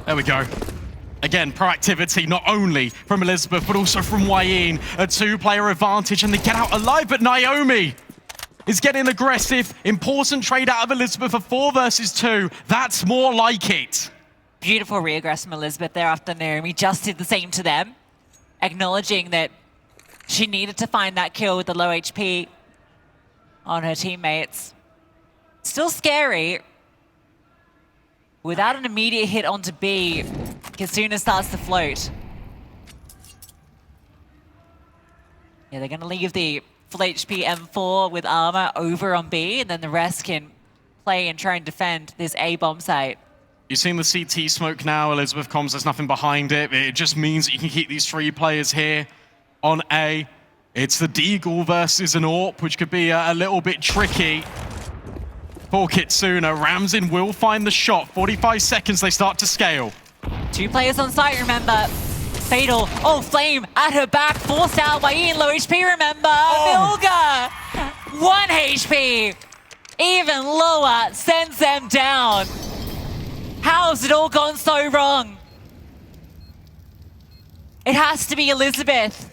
[SPEAKER 1] There we go. Again, proactivity not only from Elizabeth, but also from Wayne. A two-player advantage, and they get out alive, but Naomi is getting aggressive. Important trade out of Elizabeth for 4 versus 2. That's more like it.
[SPEAKER 2] Beautiful regress from Elizabeth there after Naomi just did the same to them, acknowledging that she needed to find that kill with the low HP on her teammates. Still scary. Without an immediate hit onto B, Kitsuna starts to float. Yeah, they're going to leave the full HP M4 with armor over on B, and then the rest can play and try and defend this A bomb site.
[SPEAKER 1] You've seen the CT smoke now. Elizabeth comms, there's nothing behind it. It just means that you can keep these 3 players here on A. It's the Deagle versus an AWP, which could be a little bit tricky for Kitsuna. Ramsin will find the shot. 45 seconds, they start to scale.
[SPEAKER 2] 2 players on site, remember. Fatal. Oh, Flame at her back, forced out by Ian. Low HP, remember.
[SPEAKER 1] Oh.
[SPEAKER 2] Vilga, 1 HP. Even lower, sends them down. How's it all gone so wrong? It has to be Elizabeth.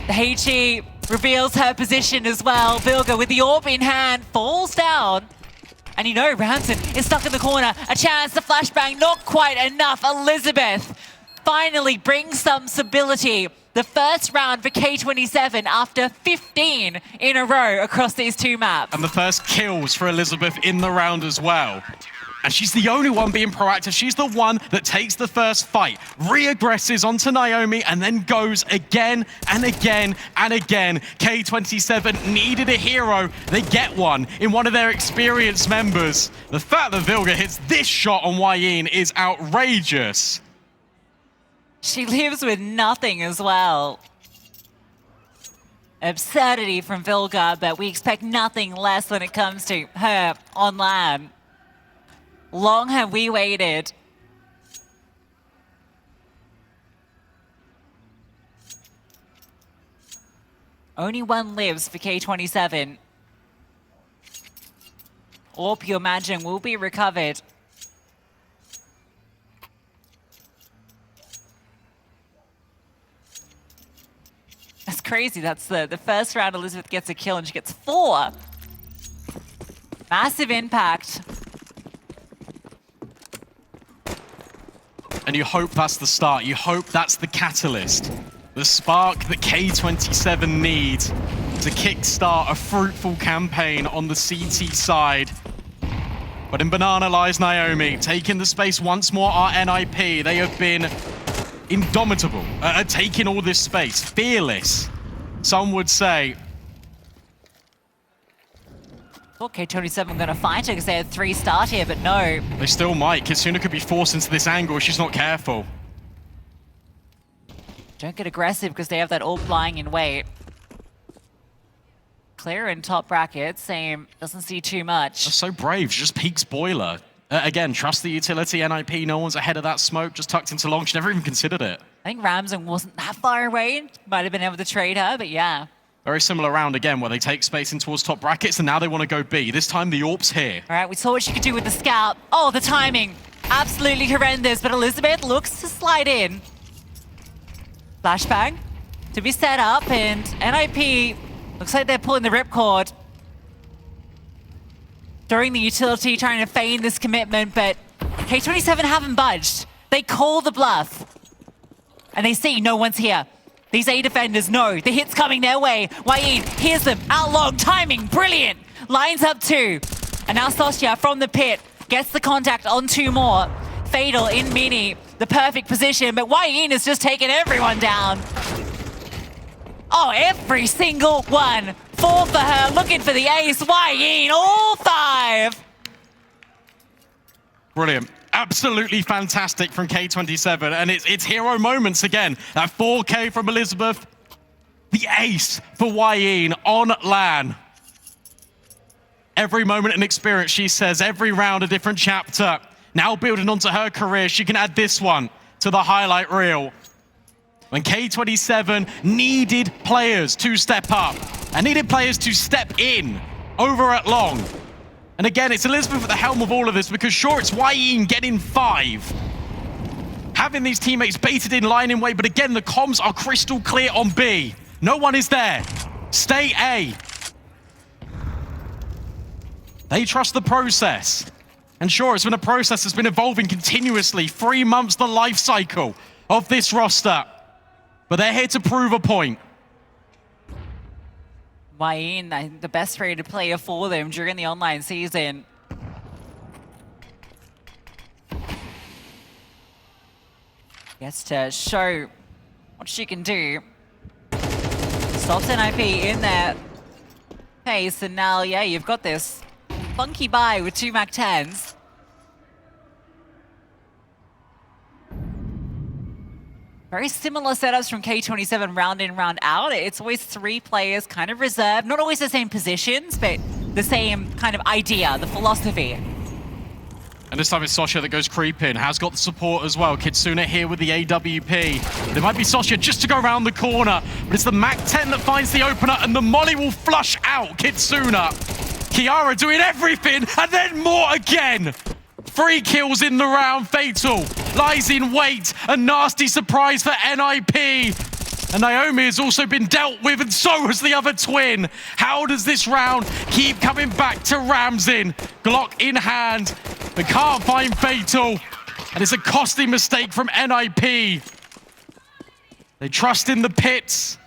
[SPEAKER 2] The HE reveals her position as well. Vilga with the AWP in hand falls down. And you know, Ramsin is stuck in the corner. A chance to flashbang, not quite enough. Elizabeth finally brings some stability. The first round for K27 after 15 in a row across these two maps.
[SPEAKER 1] And the first kills for Elizabeth in the round as well. And she's the only one being proactive. She's the one that takes the first fight, re-aggresses onto Naomi, and then goes again and again and again. K27 needed a hero. They get one in one of their experienced members. The fact that Vilga hits this shot on Wayne is outrageous.
[SPEAKER 2] She lives with nothing as well. Absurdity from Vilga, but we expect nothing less when it comes to her on LAN. Long have we waited. Only one lives for K27. Orp, you imagine, will be recovered. That's crazy. That's the first round Elizabeth gets a kill and she gets 4. Massive impact.
[SPEAKER 1] And you hope that's the start. You hope that's the catalyst. The spark that K27 needs to kickstart a fruitful campaign on the CT side. But in Banana lies Naomi, taking the space once more are NIP. They have been indomitable at taking all this space. Fearless, some would say.
[SPEAKER 2] Thought K27 going to fight her because they had 3 start here, but no.
[SPEAKER 1] They still might. Kitsuna could be forced into this angle if she's not careful.
[SPEAKER 2] Don't get aggressive because they have that AWP lying in wait. Clear in top bracket, same, doesn't see too much.
[SPEAKER 1] That's so brave, she just peeks boiler. Again, trust the utility, NIP, no one's ahead of that smoke, just tucked into long, she never even considered it.
[SPEAKER 2] I think Ramsden wasn't that far away, might have been able to trade her, but yeah.
[SPEAKER 1] Very similar round again, where they take space in towards top brackets, and now they want to go B. This time the AWP's here.
[SPEAKER 2] All right, we saw what she could do with the scout. Oh, the timing, absolutely horrendous, but Elizabeth looks to slide in. Flashbang to be set up, and NIP looks like they're pulling the ripcord. During the utility, trying to feign this commitment, but K27 haven't budged. They call the bluff. And they see no one's here. These A defenders know the hit's coming their way. Wayne hears them, out long, timing, brilliant. Lines up 2. And now Sosya from the pit gets the contact on 2 more. Fatal in mini, the perfect position, but Wayne has just taken everyone down. Oh, every single one. 4 for her, looking for the ace. Wayne, all 5.
[SPEAKER 1] Brilliant. Absolutely fantastic from K27, and it's hero moments again. That 4K from Elizabeth, the ace for Wayne on LAN. Every moment an experience, she says, every round a different chapter. Now building onto her career, she can add this one to the highlight reel. When K27 needed players to step up and needed players to step in over at long. And again, it's Elizabeth at the helm of all of this because sure, it's Wayne getting 5. Having these teammates baited in, line in way, but again, the comms are crystal clear on B. No one is there. Stay A. They trust the process. And sure, it's been a process that's been evolving continuously. 3 months, the life cycle of this roster. But they're here to prove a point.
[SPEAKER 2] Wayne, the best rated player for them during the online season. Gets to show what she can do. Stops NIP in there. Pace, and now, yeah, you've got this funky buy with 2 MAC-10s. Very similar setups from K27 round in, round out. It's always 3 players kind of reserved. Not always the same positions, but the same kind of idea, the philosophy.
[SPEAKER 1] And this time it's Sosya that goes creeping. Has got the support as well. Kitsuna here with the AWP. There might be Sosya just to go around the corner, but it's the MAC-10 that finds the opener, and the molly will flush out Kitsuna. Kiara doing everything, and then more again. 3 kills in the round, Fatal lies in wait, a nasty surprise for NIP. And Naomi has also been dealt with, and so has the other twin. How does this round keep coming back to Ramsden? Glock in hand, but can't find Fatal. And it's a costly mistake from NIP. They trust in the pits.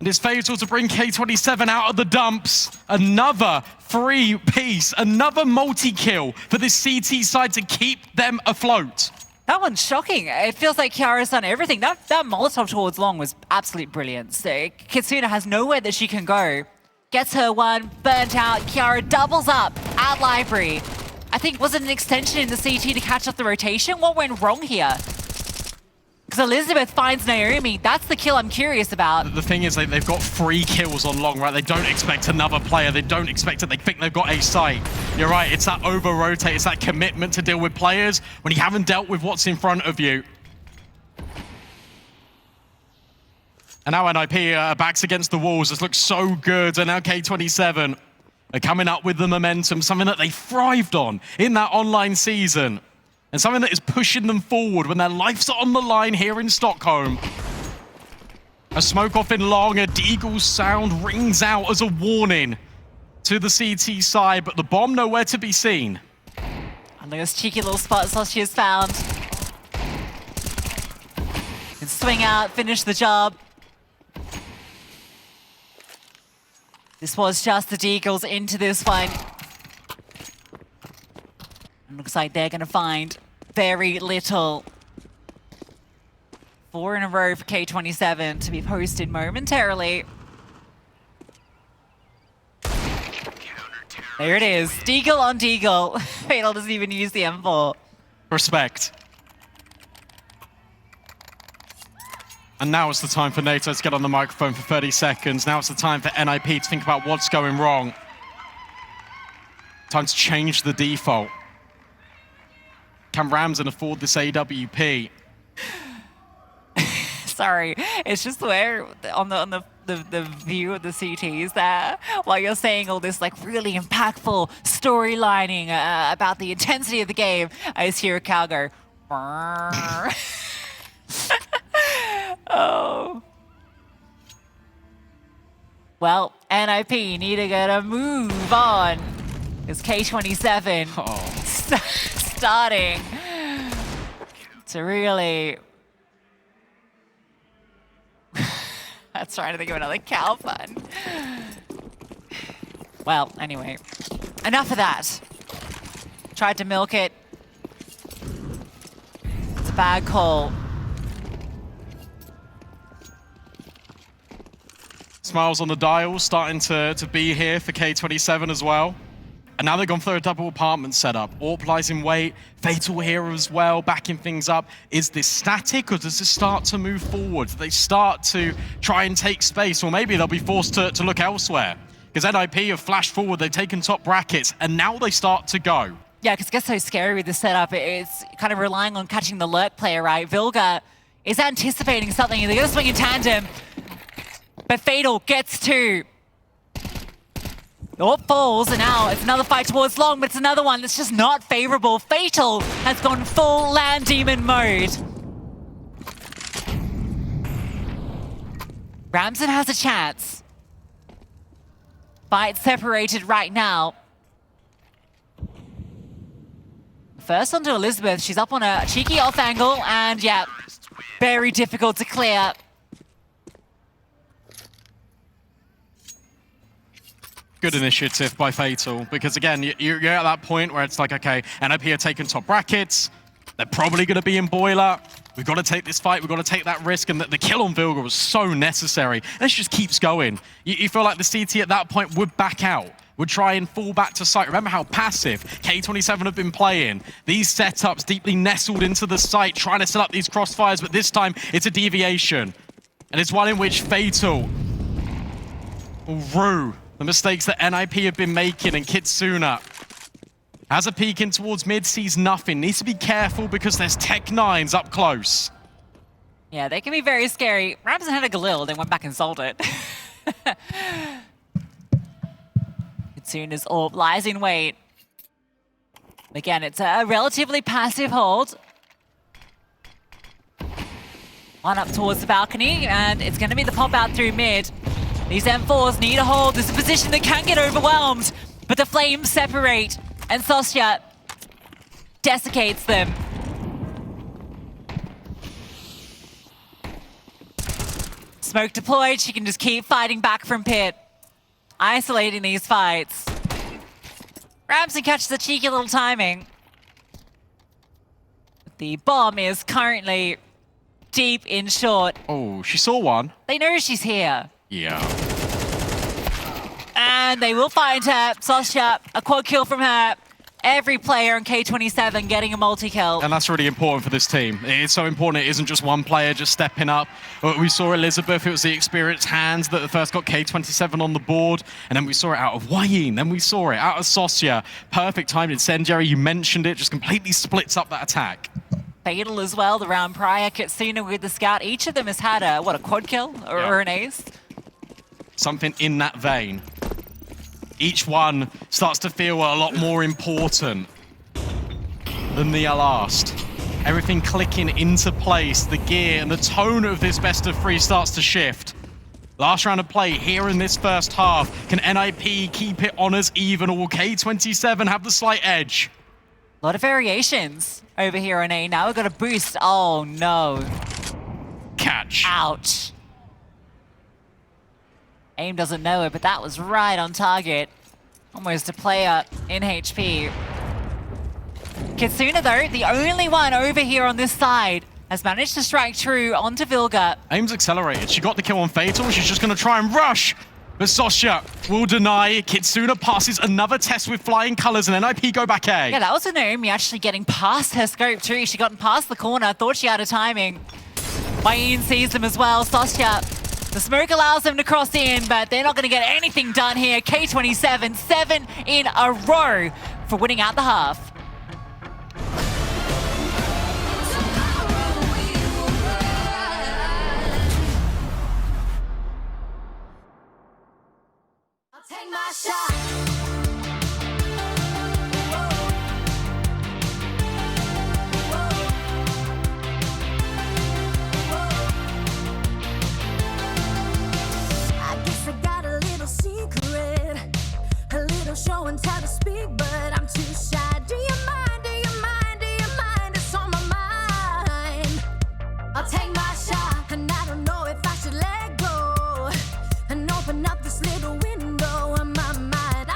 [SPEAKER 1] And it's fatal to bring K27 out of the dumps. Another free piece, another multi-kill for this CT side to keep them afloat.
[SPEAKER 2] That one's shocking. It feels like Kiara's done everything. That Molotov towards long was absolutely brilliant. So Kitsuna has nowhere that she can go. Gets her one, burnt out. Kiara doubles up at Library. I think, was it an extension in the CT to catch up the rotation? What went wrong here? Because Elizabeth finds Naomi. That's the kill I'm curious about.
[SPEAKER 1] The thing is, they've got 3 kills on long, right? They don't expect another player. They don't expect it. They think they've got a site. You're right. It's that over-rotate. It's that commitment to deal with players when you haven't dealt with what's in front of you. And now NIP backs against the walls. This looks so good. And now K27 are coming up with the momentum, something that they thrived on in that online season. And something that is pushing them forward when their lives are on the line here in Stockholm. A smoke off in long, a Deagle's sound rings out as a warning to the CT side, but the bomb nowhere to be seen.
[SPEAKER 2] And look at this cheeky little spot Sashi has found. Can swing out, finish the job. This was just the Deagles into this one. And looks like they're gonna find very little. 4 in a row for K27 to be posted momentarily. There it is, Deagle on Deagle. Fatal doesn't even use the M4.
[SPEAKER 1] Respect. And now it's the time for NATO to get on the microphone for 30 seconds. Now it's the time for NIP to think about what's going wrong. Time to change the default. Can Ramsden afford this AWP?
[SPEAKER 2] Sorry, it's just where on the view of the CTs that while you're saying all this like really impactful storylining about the intensity of the game, I just hear a cow go. Oh. Well, NIP need to get a move on. It's K27 starting to really... I'm trying to think of another cow pun. Well, anyway, enough of that. Tried to milk it. It's a bad call.
[SPEAKER 1] Smiles on the dial starting to be here for K27 as well. And now they've gone for a double apartment setup. AWP lies in wait. Fatal here as well, backing things up. Is this static or does this start to move forward? Do they start to try and take space, or maybe they'll be forced to look elsewhere? Because NIP have flashed forward, they've taken top brackets, and now they start to go.
[SPEAKER 2] Yeah, because it gets so scary with the setup. It's kind of relying on catching the lurk player, right? Vilga is anticipating something. They're going to swing in tandem. But Fatal gets 2. AWP falls, and now it's another fight towards long, but it's another one that's just not favorable. Fatal has gone full land demon mode. Ramsden has a chance. Fight separated right now. First onto Elizabeth. She's up on a cheeky off angle, and yeah, very difficult to clear.
[SPEAKER 1] Good initiative by Fatal, because again, you're at that point where it's like, okay, NIP are taking top brackets. They're probably going to be in boiler. We've got to take this fight. We've got to take that risk. And the kill on Vilga was so necessary. And it just keeps going. You feel like the CT at that point would back out, would try and fall back to site. Remember how passive K27 have been playing. These setups deeply nestled into the site, trying to set up these crossfires, but this time it's a deviation. And it's one in which Fatal will rue the mistakes that NIP have been making, and Kitsuna has a peek in towards mid, sees nothing. Needs to be careful because there's Tech-9s up close.
[SPEAKER 2] Yeah, they can be very scary. Ramsden had a Galil, then went back and sold it. Kitsuna's AWP lies in wait. Again, it's a relatively passive hold. One up towards the balcony, and it's going to be the pop out through mid. These M4s need a hold. This is a position that can get overwhelmed, but the flames separate, and Sosya desiccates them. Smoke deployed, she can just keep fighting back from pit. Isolating these fights. Ramsey catches a cheeky little timing. The bomb is currently deep in short.
[SPEAKER 1] Oh, she saw one.
[SPEAKER 2] They know she's here.
[SPEAKER 1] Yeah.
[SPEAKER 2] And they will find her. Sosha, a quad kill from her. Every player on K27 getting a multi-kill.
[SPEAKER 1] And that's really important for this team. It's so important it isn't just one player just stepping up. We saw Elizabeth, it was the experienced hands that first got K27 on the board, and then we saw it out of Wayne, then we saw it out of Sosya. Perfect timed incendiary, you mentioned it, just completely splits up that attack.
[SPEAKER 2] Fatal as well, the round prior. Kitsuna with the scout. Each of them has had a quad kill or an ace?
[SPEAKER 1] Something in that vein. Each one starts to feel a lot more important than the last. Everything clicking into place, the gear and the tone of this best of three starts to shift. Last round of play here in this first half. Can NIP keep it on as even, or will K27 have the slight edge?
[SPEAKER 2] A lot of variations over here on A. Now we've got a boost. Oh no.
[SPEAKER 1] Catch.
[SPEAKER 2] Ouch. AIM doesn't know it, but that was right on target. Almost a player in HP. Kitsuna, though, the only one over here on this side, has managed to strike true onto Vilga.
[SPEAKER 1] AIM's accelerated. She got the kill on Fatal. She's just going to try and rush. But Sosha will deny. Kitsuna passes another test with flying colors, and NIP go back A.
[SPEAKER 2] Yeah, that was a Naomi actually getting past her scope too. She got past the corner, thought she had a timing. Wayne sees them as well. Sosha, the smoke allows them to cross in, but they're not going to get anything done here. K27, 7 in a row for winning out the half.
[SPEAKER 3] Take my shot. I guess I got a little secret, a little show and tell to speak, but I'm too shy. Do you mind? Do you mind? Do you mind? It's on my mind. I'll take my shot, and I don't know if I should let go and open up this little window in my mind.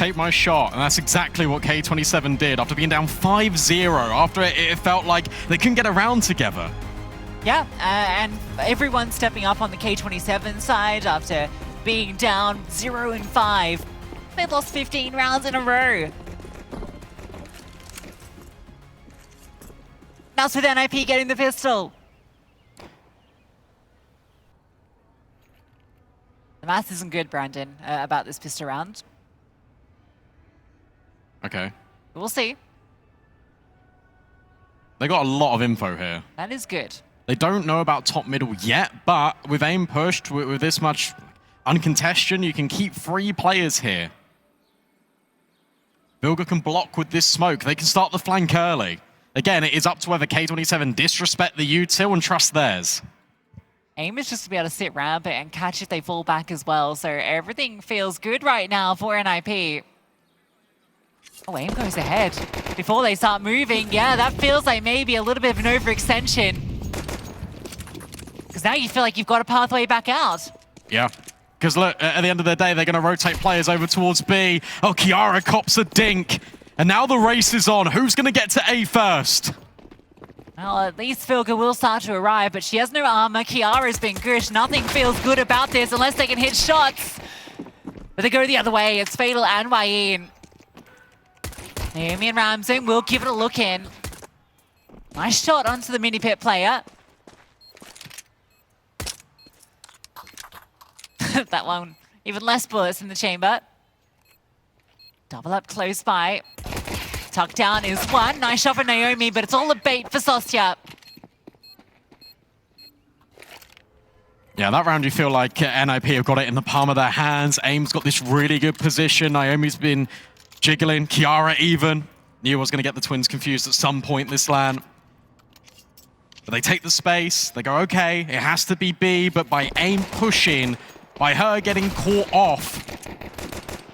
[SPEAKER 1] take my shot. And that's exactly what K27 did after being down 5-0, after it felt like they couldn't get around together.
[SPEAKER 2] Yeah, and everyone stepping up on the K27 side after being down 0-5. They've lost 15 rounds in a row. That's with NIP getting the pistol. The math isn't good, Brandon, about this pistol round.
[SPEAKER 1] Okay.
[SPEAKER 2] We'll see.
[SPEAKER 1] They got a lot of info here.
[SPEAKER 2] That is good.
[SPEAKER 1] They don't know about top middle yet, but with aim pushed, with this much uncontested, you can keep 3 players here. Vilga can block with this smoke. They can start the flank early. Again, it is up to whether K27 disrespect the util and trust theirs.
[SPEAKER 2] Aim is just to be able to sit ramp and catch if they fall back as well, so everything feels good right now for NIP. Oh, Aim goes ahead. Before they start moving, yeah, that feels like maybe a little bit of an overextension. Because now you feel like you've got a pathway back out.
[SPEAKER 1] Yeah. Because look, at the end of the day, they're going to rotate players over towards B. Oh, Kiara cops a dink. And now the race is on. Who's going to get to A first?
[SPEAKER 2] Well, at least Vilga will start to arrive, but she has no armor. Kiara's been good. Nothing feels good about this unless they can hit shots. But they go the other way. It's Fatal and Wayne. Naomi and Ramsden will give it a look in. Nice shot onto the mini pit player. That one, even less bullets in the chamber. Double up close by. Tuck down is one. Nice shot for Naomi, but it's all a bait for Sostya.
[SPEAKER 1] Yeah, that round you feel like NIP have got it in the palm of their hands. Aim's got this really good position. Naomi's been jiggling. Kiara even. Knew I was going to get the twins confused at some point this LAN. But they take the space. They go, okay, it has to be B, but by Aim pushing, by her getting caught off,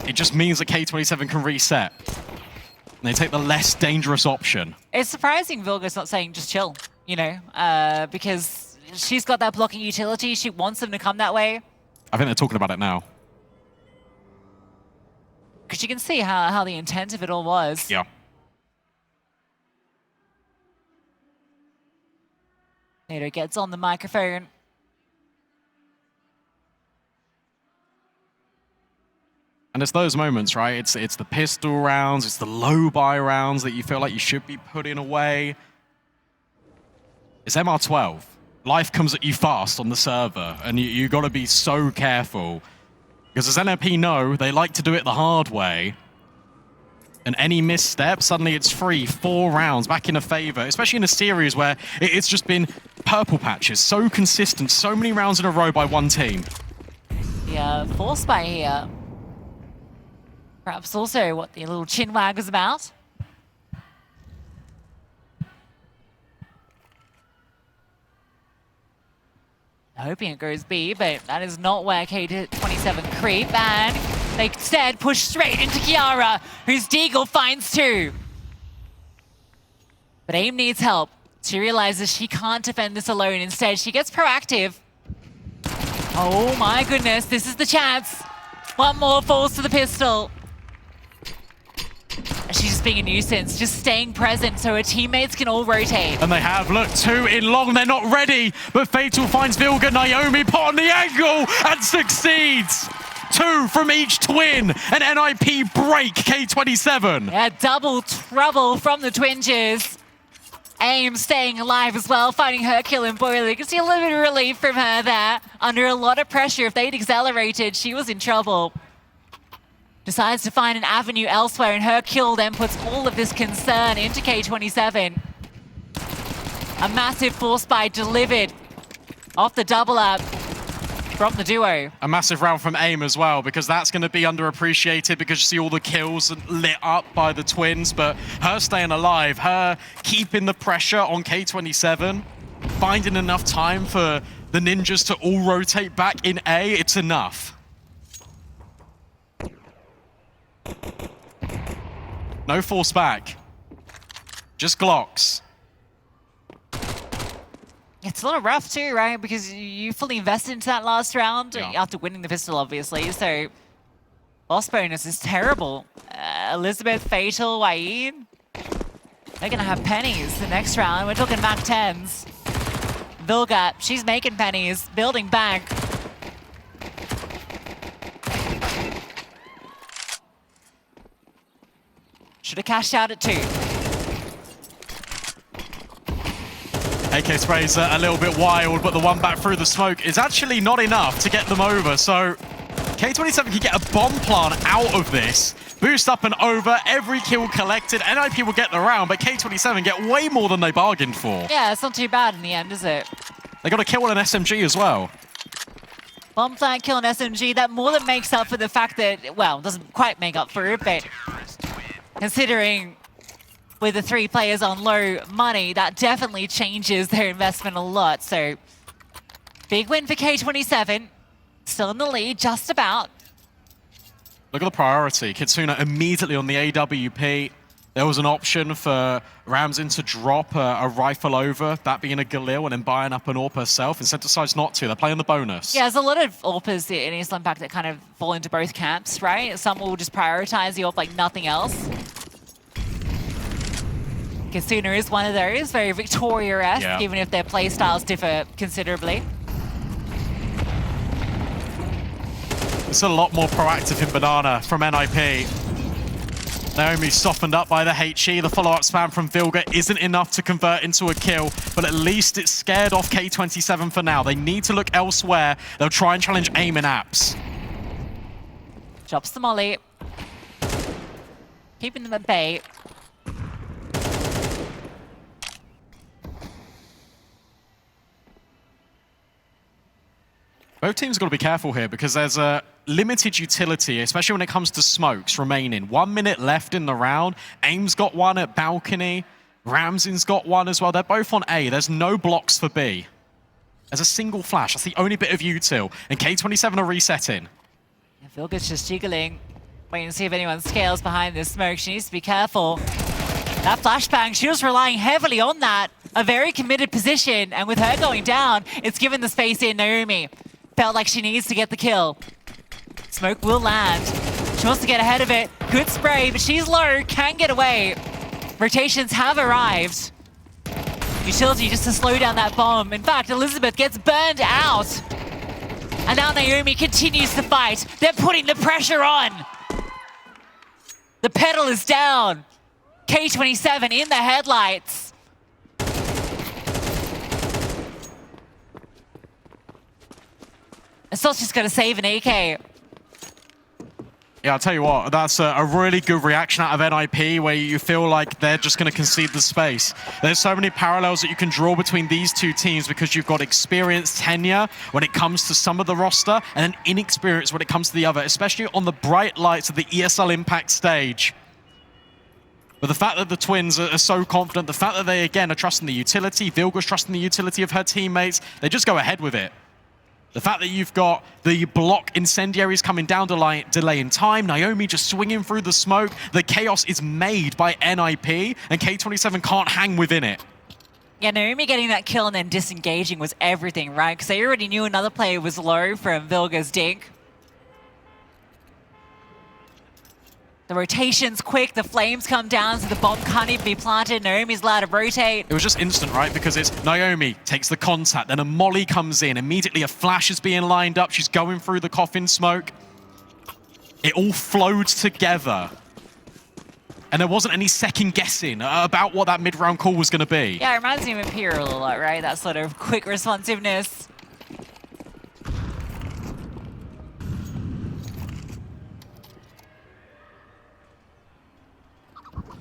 [SPEAKER 1] it just means that K27 can reset. And they take the less dangerous option.
[SPEAKER 2] It's surprising Vilga's not saying just chill, you know, because she's got that blocking utility. She wants them to come that way.
[SPEAKER 1] I think they're talking about it now.
[SPEAKER 2] Because you can see how the intent of it all was.
[SPEAKER 1] Yeah.
[SPEAKER 2] Nato gets on the microphone.
[SPEAKER 1] And it's those moments, right? It's the pistol rounds, it's the low buy rounds that you feel like you should be putting away. It's MR12. Life comes at you fast on the server, and you got to be so careful. Because as NLP know, they like to do it the hard way. And any misstep, suddenly it's 3-4 rounds back in a favor, especially in a series where it's just been purple patches, so consistent, so many rounds in a row by one team.
[SPEAKER 2] Yeah, force by here. Perhaps also what the little chin wag was about. Hoping it goes B, but that is not where K27 creep, and they instead push straight into Kiara, whose Deagle finds 2. But Aim needs help. She realizes she can't defend this alone. Instead, she gets proactive. Oh my goodness, this is the chance. One more falls to the pistol. She's just being a nuisance, just staying present so her teammates can all rotate.
[SPEAKER 1] And they have, look, 2 in long, they're not ready, but Fatal finds Vilga, Naomi put on the angle and succeeds. 2 from each twin, and NIP break K27.
[SPEAKER 2] Yeah, double trouble from the Twingers. Aim staying alive as well, finding her kill in Boiler. You can see a little bit of relief from her there. Under a lot of pressure, if they'd accelerated, she was in trouble. Decides to find an avenue elsewhere, and her kill then puts all of this concern into K27. A massive force buy delivered off the double up from the duo.
[SPEAKER 1] A massive round from Aim as well, because that's going to be underappreciated because you see all the kills lit up by the twins, but her staying alive, her keeping the pressure on K27, finding enough time for the ninjas to all rotate back in A, it's enough. No force back. Just Glocks.
[SPEAKER 2] It's a little rough too, right? Because you fully invested into that last round after winning the pistol, obviously. So Loss bonus is terrible. Elizabeth, Fatal, Waid. They're gonna have pennies the next round. We're talking Mac 10s. Vilga, she's making pennies, building bank. Should have cashed out at 2.
[SPEAKER 1] AK sprays a little bit wild, but the one back through the smoke is actually not enough to get them over. So K27 can get a bomb plant out of this. Boost up and over, every kill collected. NIP will get the round, but K27 get way more than they bargained for.
[SPEAKER 2] Yeah, it's not too bad in the end, is it?
[SPEAKER 1] They got a kill on an SMG as well.
[SPEAKER 2] Bomb plant kill on SMG, that more than makes up for the fact that, well, doesn't quite make up for it, but considering with the 3 players on low money, that definitely changes their investment a lot. So, big win for K27. Still in the lead, just about.
[SPEAKER 1] Look at the priority. Kitsuna immediately on the AWP. There was an option for Ramsin to drop a rifle over, that being a Galil, and then buying up an AWP herself. Instead decides not to. They're playing the bonus.
[SPEAKER 2] Yeah, there's a lot of AWPers in ESL Impact that kind of fall into both camps, right? Some will just prioritize the AWP like nothing else. Kitsuna is one of those, very Victoria-esque, even if their play styles differ considerably.
[SPEAKER 1] It's a lot more proactive in Banana from NIP. Naomi softened up by the HE. The follow-up spam from Vilga isn't enough to convert into a kill, but at least it's scared off K27 for now. They need to look elsewhere. They'll try and challenge aim in apps.
[SPEAKER 2] Drops the molly. Keeping them at bay.
[SPEAKER 1] Both teams got to be careful here because there's a limited utility, especially when it comes to smokes remaining. 1 minute left in the round. AIM's got one at balcony. Ramsin's got one as well. They're both on A. There's no blocks for B. There's a single flash. That's the only bit of util. And K27 are resetting.
[SPEAKER 2] Yeah, Vilga's just jiggling. Waiting to see if anyone scales behind this smoke. She needs to be careful. That flashbang, she was relying heavily on that. A very committed position. And with her going down, it's given the space in Naomi. Felt like she needs to get the kill. Smoke will land. She wants to get ahead of it. Good spray, but she's low, can get away. Rotations have arrived. Utility just to slow down that bomb. In fact, Elizabeth gets burned out. And now Naomi continues to fight. They're putting the pressure on. The pedal is down. K27 in the headlights. Assault's got to save an AK.
[SPEAKER 1] Yeah, I'll tell you what, that's a really good reaction out of NIP where you feel like they're just going to concede the space. There's so many parallels that you can draw between these two teams because you've got experience, tenure when it comes to some of the roster and then inexperience when it comes to the other, especially on the bright lights of the ESL Impact stage. But the fact that the Twins are so confident, the fact that they, again, are trusting the utility, Vilga's trusting the utility of her teammates, they just go ahead with it. The fact that you've got the block incendiaries coming down, delay in time, Naomi just swinging through the smoke, the chaos is made by NIP, and K27 can't hang within it.
[SPEAKER 2] Yeah, Naomi getting that kill and then disengaging was everything, right? Because they already knew another player was low from Vilga's dink. The rotation's quick, the flames come down, so the bomb can't even be planted. Naomi's allowed to rotate.
[SPEAKER 1] It was just instant, right? Because it's Naomi takes the contact, then a molly comes in. Immediately a flash is being lined up. She's going through the coffin smoke. It all flowed together. And there wasn't any second guessing about what that mid-round call was going to be.
[SPEAKER 2] Yeah, it reminds me of Imperial a lot, right? That sort of quick responsiveness.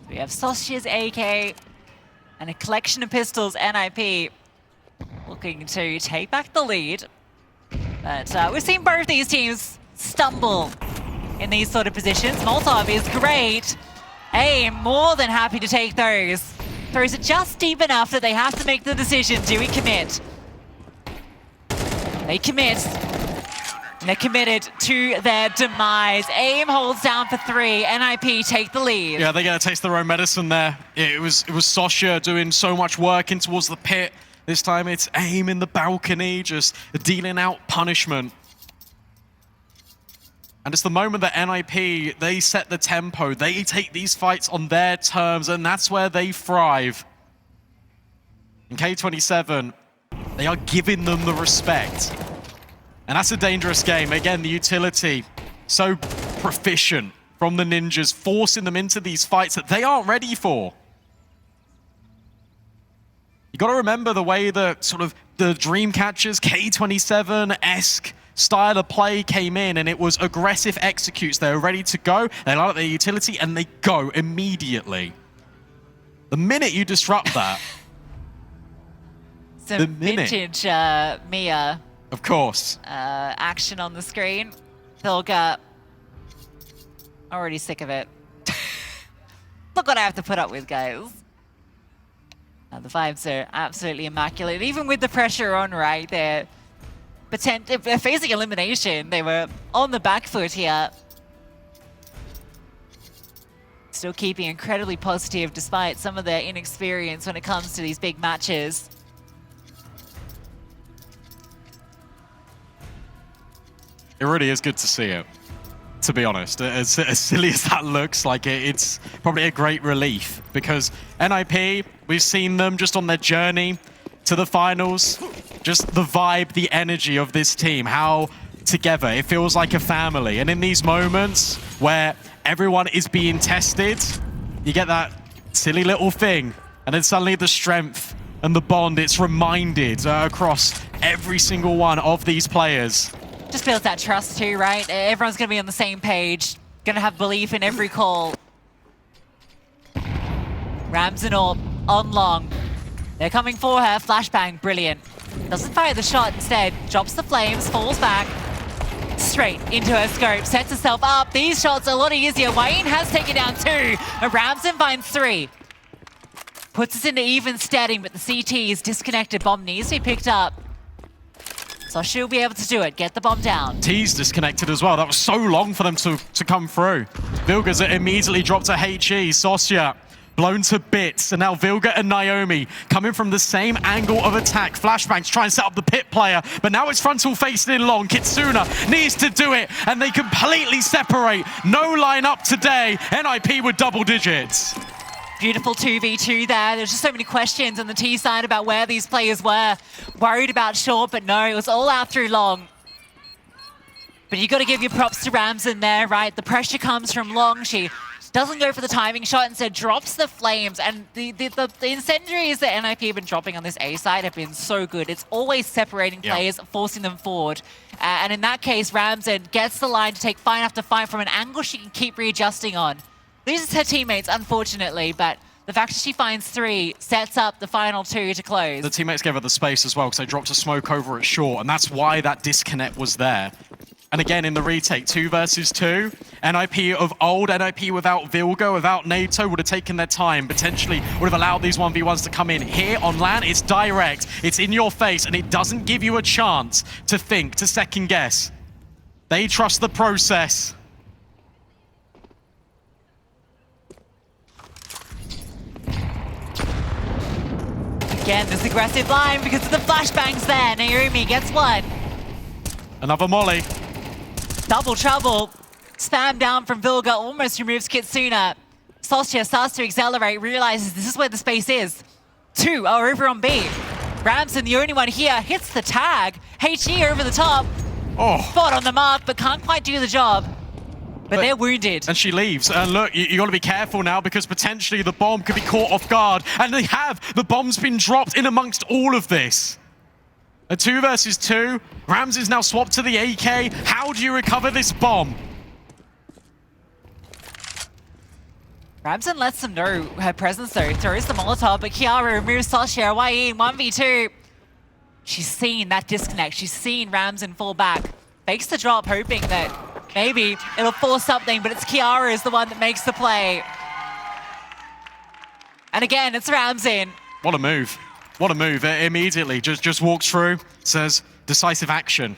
[SPEAKER 2] We have Soshia's AK and a collection of pistols, NIP, looking to take back the lead. But we've seen both these teams stumble in these sort of positions. Molotov is great. AIM more than happy to take those. Throws it just deep enough that they have to make the decision, do we commit? They commit. And they're committed to their demise. AIM holds down for 3. NIP take the lead.
[SPEAKER 1] Yeah, they're going to taste their own medicine there. It was Soshia doing so much work in towards the pit. This time it's AIM in the balcony, just dealing out punishment. And it's the moment that NIP, they set the tempo, they take these fights on their terms, and that's where they thrive. And K27, they are giving them the respect. And that's a dangerous game. Again, the utility, so proficient from the Ninjas, forcing them into these fights that they aren't ready for. You got to remember the way that sort of the Dreamcatchers, K27-esque style of play came in, and it was aggressive executes. They were ready to go, they line up their utility, and they go immediately. The minute you disrupt that,
[SPEAKER 2] some vintage Mia.
[SPEAKER 1] Of course.
[SPEAKER 2] Action on the screen. Vilga, already sick of it. Look what I have to put up with, guys. The vibes are absolutely immaculate. Even with the pressure on, right, they're facing elimination. They were on the back foot here. Still keeping incredibly positive despite some of their inexperience when it comes to these big matches.
[SPEAKER 1] It really is good to see it, to be honest. As silly as that looks, like it's probably a great relief because NIP, we've seen them just on their journey to the finals. Just the vibe, the energy of this team, how together, it feels like a family. And in these moments where everyone is being tested, you get that silly little thing, and then suddenly the strength and the bond, it's reminded across every single one of these players.
[SPEAKER 2] Just builds that trust too, right? Everyone's going to be on the same page, going to have belief in every call. Rams and Orb on long. They're coming for her. Flashbang, brilliant. Doesn't fire the shot, instead drops the flames, falls back. Straight into her scope, sets herself up. These shots are a lot easier. Wayne has taken down 2, but Ramson finds 3. Puts us into even steading, but the CT is disconnected. Bomb needs to be picked up. So she'll be able to do it, get the bomb down.
[SPEAKER 1] T's disconnected as well. That was so long for them to come through. Vilga's immediately dropped to HE. Sosya blown to bits. And now Vilga and Naomi coming from the same angle of attack. Flashbangs try and set up the pit player, but now it's frontal facing in long. Kitsuna needs to do it, and they completely separate. No line up today. NIP with double digits.
[SPEAKER 2] Beautiful 2v2 there. There's just so many questions on the T side about where these players were. Worried about short, but no, it was all out through long. But you got to give your props to Ramson there, right? The pressure comes from long. She doesn't go for the timing shot, instead drops the flames. And the incendiaries that NIP have been dropping on this A side have been so good. It's always separating players, forcing them forward. And in that case, Ramson gets the line to take fight after fight from an angle she can keep readjusting on. Loses her teammates, unfortunately, but the fact that she finds 3 sets up the final 2 to close.
[SPEAKER 1] The teammates gave her the space as well because they dropped a smoke over at short, and that's why that disconnect was there. And again, in the retake, 2 versus 2, NIP of old, NIP without Vilga, without NATO, would have taken their time, potentially would have allowed these 1v1s to come in. Here on LAN, it's direct, it's in your face, and it doesn't give you a chance to think, to second guess. They trust the process.
[SPEAKER 2] Again, this aggressive line because of the flashbangs there. Naomi gets 1.
[SPEAKER 1] Another molly.
[SPEAKER 2] Double trouble. Spam down from Vilga, almost removes Kitsuna. Sosya starts to accelerate, realizes this is where the space is. 2 are over on B. Ramson, the only one here, hits the tag. HE over the top. Spot on the mark, but can't quite do the job. But they're wounded.
[SPEAKER 1] And she leaves. And look, you got to be careful now because potentially the bomb could be caught off guard. And they have. The bomb's been dropped in amongst all of this. A 2 versus 2. Rams is now swapped to the AK. How do you recover this bomb?
[SPEAKER 2] Ramson lets them know her presence though. Throws the Molotov, but Kiara removes Sosya. YE 1v2. She's seen that disconnect. She's seen Ramson fall back. Fakes the drop, hoping that maybe it'll force something, but it's Kiara is the one that makes the play. And again, it's Ramson.
[SPEAKER 1] What a move. What a move. Immediately just walks through, says decisive action.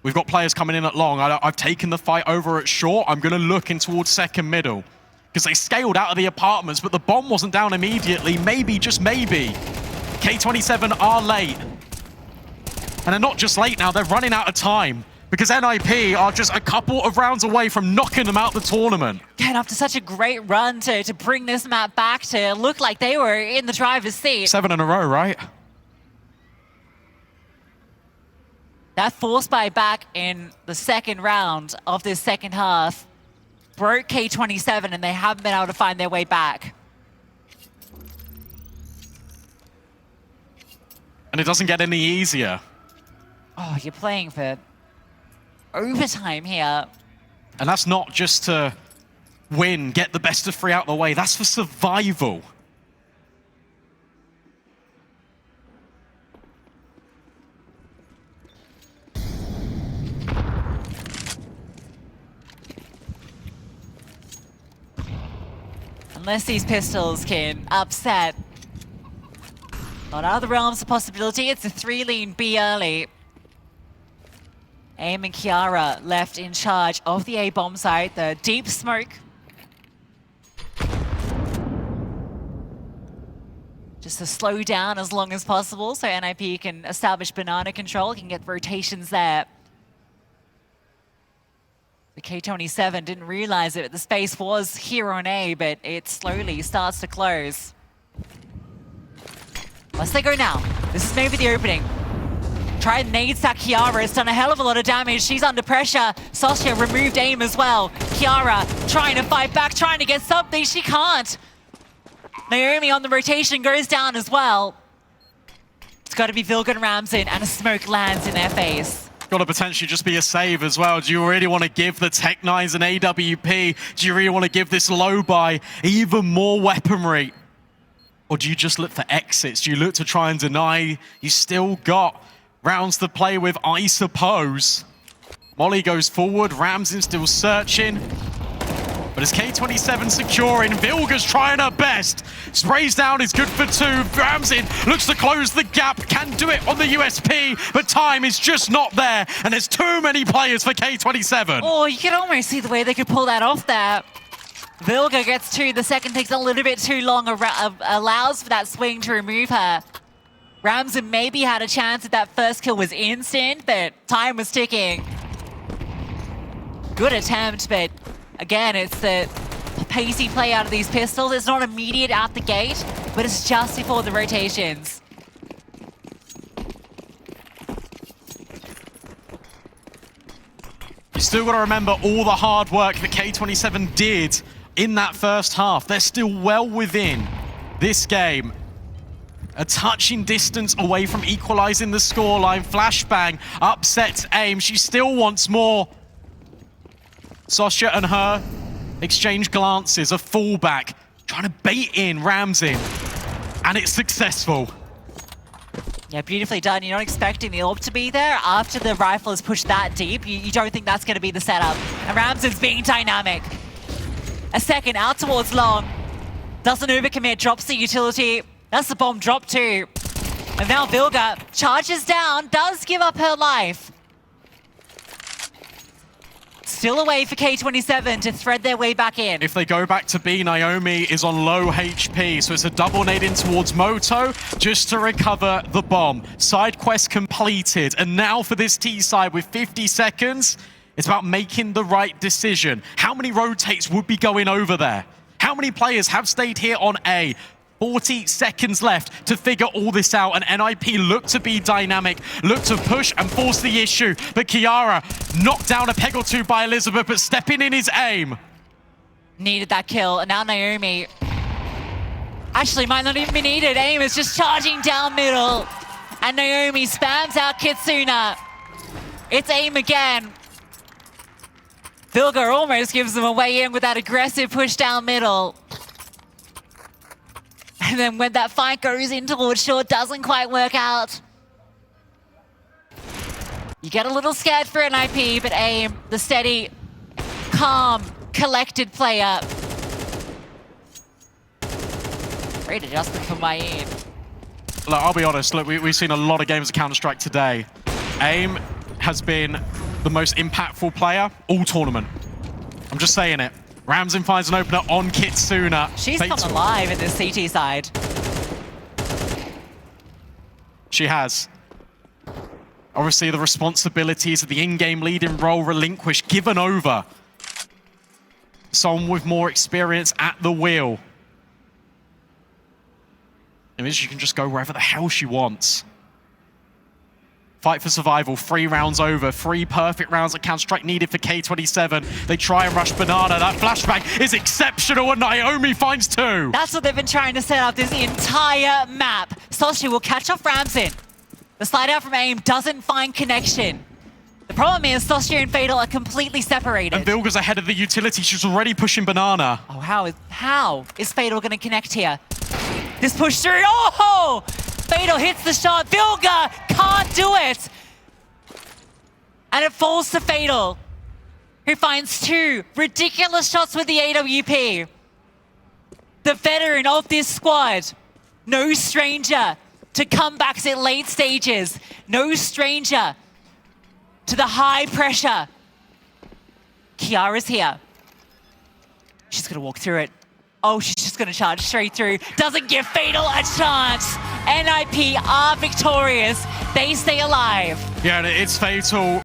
[SPEAKER 1] We've got players coming in at long. I've taken the fight over at short. I'm going to look in towards second middle. Because they scaled out of the apartments, but the bomb wasn't down immediately. Maybe, just maybe. K27 are late. And they're not just late now, they're running out of time. because NIP are just a couple of rounds away from knocking them out the tournament.
[SPEAKER 2] Again, after such a great run to bring this map back to look like they were in the driver's seat.
[SPEAKER 1] 7 in a row, right?
[SPEAKER 2] That force buy back in the second round of this second half broke K27, and they haven't been able to find their way back.
[SPEAKER 1] And it doesn't get any easier.
[SPEAKER 2] Oh, you're playing for overtime here.
[SPEAKER 1] And that's not just to win, get the best of 3 out of the way. That's for survival.
[SPEAKER 2] Unless these pistols can upset. Not out of the realms of possibility. It's a 3-lean B early. AIM and Kiara left in charge of the A bomb site. The deep smoke. Just to slow down as long as possible so NIP can establish banana control, can get rotations there. The K27 didn't realize it. The space was here on A, but it slowly starts to close. Unless they go now. This is maybe the opening. Try and nade stack Kiara. It's done a hell of a lot of damage. She's under pressure. Sasha removed aim as well. Kiara trying to fight back, trying to get something. She can't. Naomi on the rotation goes down as well. It's got to be Vilga and Ramsin, and a smoke lands in their face.
[SPEAKER 1] Got to potentially just be a save as well. Do you really want to give the Tech-9s an AWP? Do you really want to give this low buy even more weaponry? Or do you just look for exits? Do you look to try and deny? You still got rounds to play with, I suppose. Molly goes forward, Ramsin still searching. But it's K27 securing, Vilga's trying her best. Sprays down is good for 2. Ramsin looks to close the gap, can do it on the USP, but time is just not there. And there's too many players for K27.
[SPEAKER 2] Oh, you can almost see the way they could pull that off there. Vilga gets 2, the second takes a little bit too long, allows for that swing to remove her. Ramsin maybe had a chance if that first kill was instant, but time was ticking. Good attempt, but again, it's the pacey play out of these pistols. It's not immediate out the gate, but it's just before the rotations.
[SPEAKER 1] You still got to remember all the hard work that K27 did in that first half. They're still well within this game. A touching distance away from equalizing the scoreline. Flashbang upsets aim. She still wants more. Sasha and her exchange glances, a fallback, trying to bait in Ramsin, and it's successful.
[SPEAKER 2] Yeah, beautifully done. You're not expecting the orb to be there. After the rifle is pushed that deep, you don't think that's going to be the setup. And Ramsin's being dynamic. A second out towards long. Doesn't overcommit, drops the utility. That's the bomb drop too. And now Vilga charges down, does give up her life. Still a way for K27 to thread their way back in.
[SPEAKER 1] If they go back to B, Naomi is on low HP, so it's a double nade in towards Moto just to recover the bomb. Side quest completed, and now for this T side with 50 seconds, it's about making the right decision. How many rotates would be going over there? How many players have stayed here on A? 40 seconds left to figure all this out, and NIP look to be dynamic, look to push and force the issue. But Kiara knocked down a peg or 2 by Elizabeth, but stepping in his aim.
[SPEAKER 2] Needed that kill, and now Naomi actually might not even be needed. Aim is just charging down middle, and Naomi spams out Kitsuna. It's aim again. Vilga almost gives them a way in with that aggressive push down middle. And then when that fight goes in towards short, doesn't quite work out. You get a little scared for NIP, but AIM, the steady, calm, collected player. Great adjustment from Mayin.
[SPEAKER 1] Look, I'll be honest, look, we've seen a lot of games of Counter-Strike today. AIM has been the most impactful player all tournament. I'm just saying it. Ramsin finds an opener on Kitsuna.
[SPEAKER 2] She's come alive in this CT side.
[SPEAKER 1] She has. Obviously, the responsibilities of the in-game leading role relinquished, given over. Someone with more experience at the wheel. It means she can just go wherever the hell she wants. Fight for survival, 3 rounds over, 3 perfect rounds of Counter-Strike needed for K27. They try and rush Banana. That flashbang is exceptional, and Naomi finds 2.
[SPEAKER 2] That's what they've been trying to set up this entire map. Soshi will catch off Ramsin. The slide out from AIM doesn't find connection. The problem is Soshi and Fatal are completely separated.
[SPEAKER 1] And Vilga's ahead of the utility. She's already pushing Banana.
[SPEAKER 2] Oh, how is Fatal going to connect here? This push through. Oh! Fatal hits the shot. Vilga can't do it. And it falls to Fatal, who finds 2 ridiculous shots with the AWP. The veteran of this squad. No stranger to comebacks at late stages. No stranger to the high pressure. Kiara's here. She's going to walk through it. Oh, she's just going to charge straight through. Doesn't give Fatal a chance. NIP are victorious. They stay alive.
[SPEAKER 1] Yeah, and it's Fatal